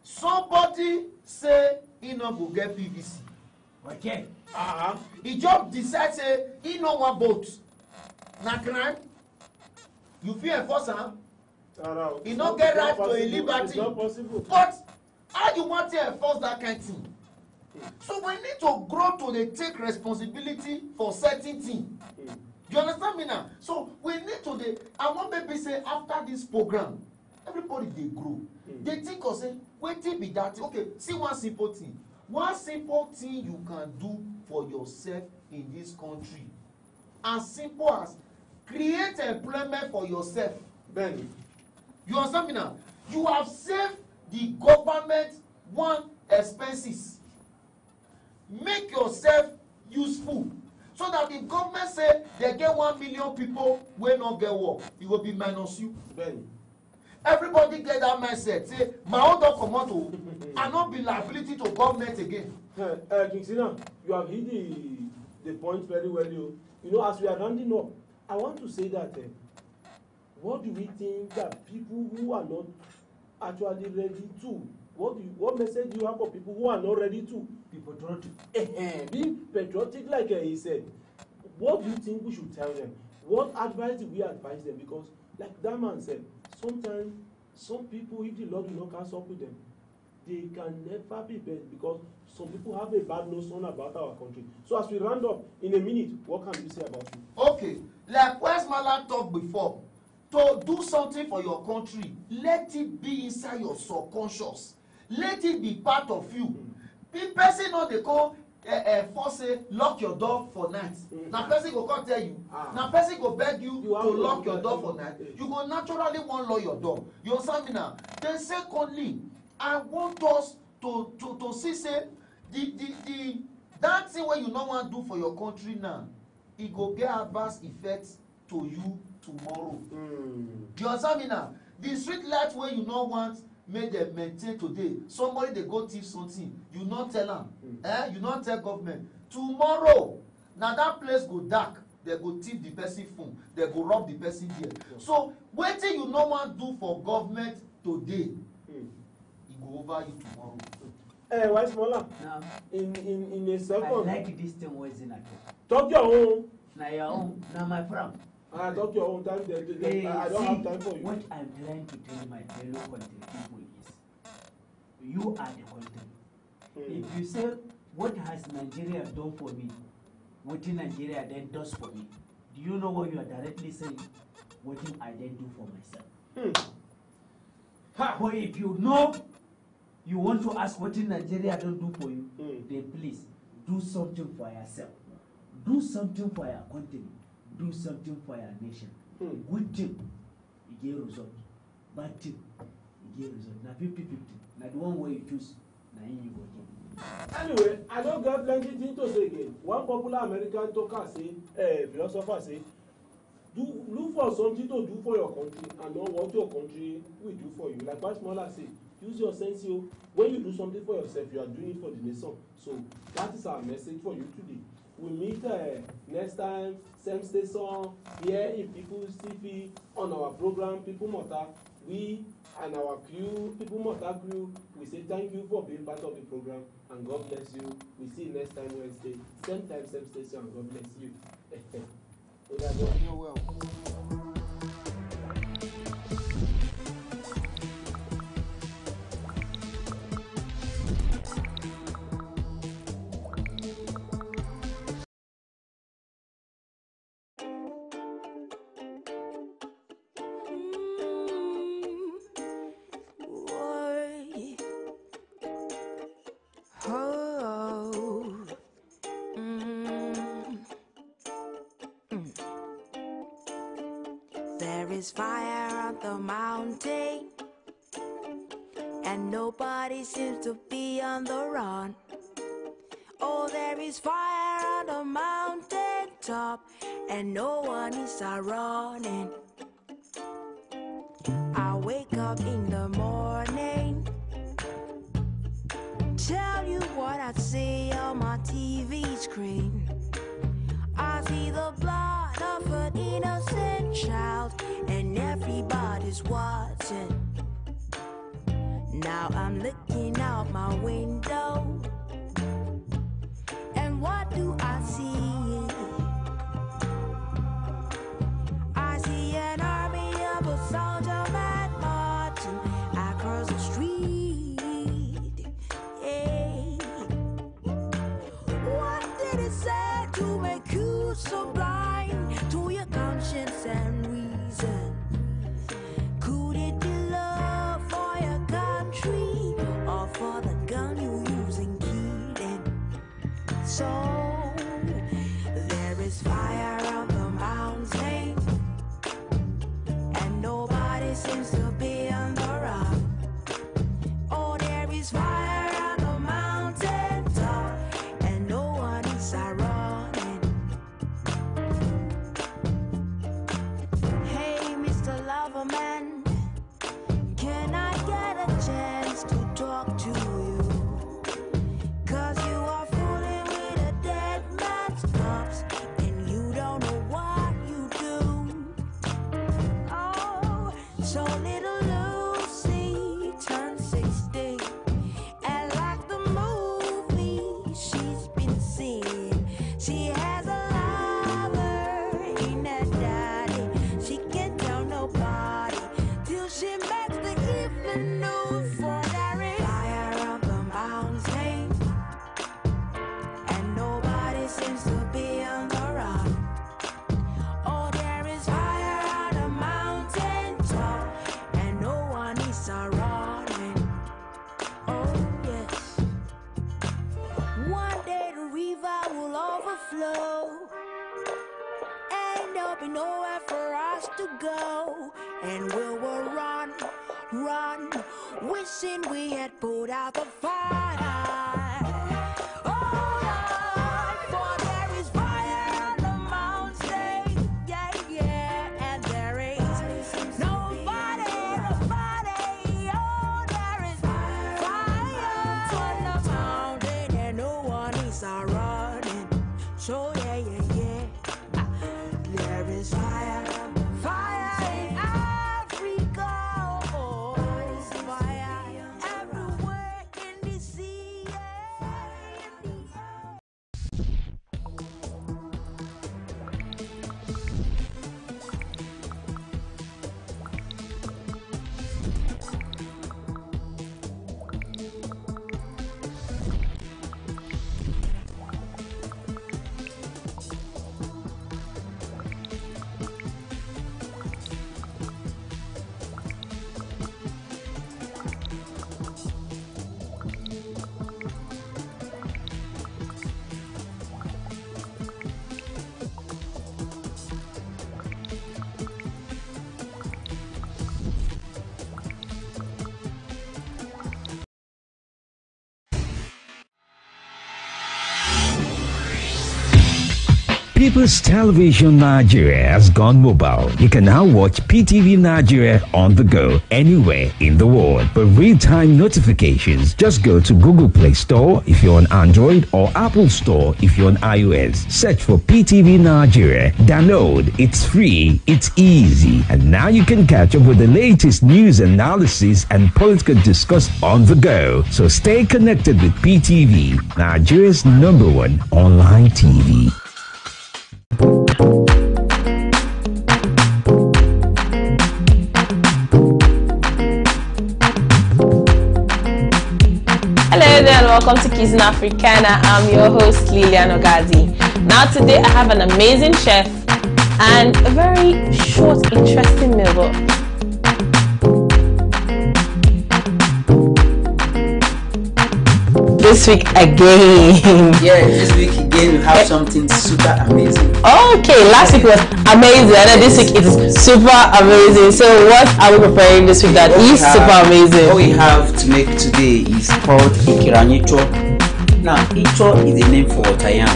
somebody say he no go get PVC. Okay. He just decide say he no wan vote. Na crime? You fit enforce am? He no get right to a liberty. It's not possible. But how you want to enforce that kind of thing? So we need to grow to dey take responsibility for certain thing. You understand me now? So we need to dey, I wan maybe say after this program, everybody dey grow. Dey think of say wetin be that thing? Okay, see one simple thing. One simple thing you can do for yourself in this country, as simple as create employment for yourself. Benny. You understand me now? You have saved the government one expenses. Make yourself useful so that if government say they get 1 million people wey no get work, e go be minus you. Then Everybody get that mindset say my own don comot o, I no be liability to government again. King Sina, you have hit the point very well. You know, as we are rounding up, I want to say that what do we think that people who are not actually ready to, what message do you have for people who are not ready to Be patriotic. be patriotic like he said? What do you think we should tell them? What advice do we advise them? Because like that man said, sometimes some people, if the Lord will not catch up with them, they can never be bent because some people have a bad notion about our country. So as we round up in a minute, what can you say about it? Okay, like West Malan talk before, to do something for your country, let it be inside your subconscious. Let it be part of you. Person no dey go force say lock your door for night. Na person go come tell you. Na person go beg you to lock your door for night. You go naturally wan lock your door. You understand me now? Then secondly, I want us to see say the that thing wey you no wan do for your country now, e go get adverse effect to you tomorrow. You understand me now? The street light wey you no want make dem maintain today, somebody dey go thief something, you no tell am, you no tell government. Tomorrow na that place go dark, dem go thief the person phone, dem go rob the person there. So wetin you no wan do for government today, e go over you tomorrow. Wise Mola, Now, in a I second, like this thing where Zina talk. talk your own. Now your own, now my friend. Talk your own time. I don't have time for you. What I'm trying to tell my fellow country people is, you are the country. If you say, what has Nigeria done for me, what in Nigeria then does for me, do you know what you are directly saying? What I then do for myself. But if you know, you want to ask what in Nigeria don't do for you, then please do something for yourself. Do something for your country. Do something for your nation. Good thing, you get result. Bad thing, you get result. Now 50-50. Now the one way you choose, now you go get. Anyway, I don't got plenty things to say again. One popular American talker say, philosopher say, look for something to do for your country and not what your country will do for you. Like what Smaller say, use your sense. When you do something for yourself, you are doing it for the nation. So that is our message for you today. We meet next time, same station, here in People's TV on our program, People Matter. We and our crew, People Matter crew, we say thank you for being part of the program and God bless you. We see you next time Wednesday, same time, same station, and God bless you. You're welcome. There is fire on the mountain, and nobody seems to be on the run. Oh, there is fire on the mountain top, and no one is running. I wake up in the morning, tell you what I see on my TV screen. I see the blood of an innocent child, and everybody's watching. Now I'm looking out my window, and what do I see? I see an army of a soldier man marching across the street. Hey. What did it say to make you so blind to your conscience and reason? Could it be love for your country or for the gun you're using killing? So there is fire on the mountain, and nobody seems to be Ain't there'll be nowhere for us to go, and we will run, run, wishing we had put out the fire. Oh Lord, for there is fire on the mountain, yeah, yeah, and there is nobody, oh, there is fire on the mountain, and no one is running. So yeah, yeah, yeah. There is fire, fire in Africa, oh, fire everywhere in the sea, in the air. People's Television Nigeria has gone mobile. You can now watch PTV Nigeria on the go anywhere in the world. For real-time notifications, just go to Google Play Store if you're on Android or Apple Store if you're on iOS. Search for PTV Nigeria. Download. It's free. It's easy. And now you can catch up with the latest news analysis and political discourse on the go. So stay connected with PTV, Nigeria's #1 online TV. Hello there and welcome to Kizuna Africana. I'm your host Lilian Ogazi. Now today I have an amazing chef and a very short, interesting meal. This week again. Yeah, this week again we have something super amazing. Okay, last week was amazing and then this week it is super amazing. So what are we preparing this week that is super amazing? What we have to make today is called Ikira Nicho. Now, Icho is the name for Tayam.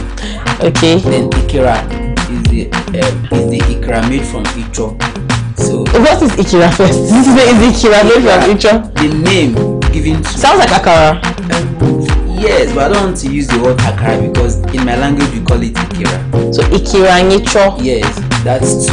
Okay. Then Ikira is the Ikira made from Icho. So what is Ikira first? This is Ikira made from Icho. The name given to sounds like Akara. Yes, but I don't want to use the word Akara because in my language we call it Ikira. So Ikira Nicho. Yes, that's to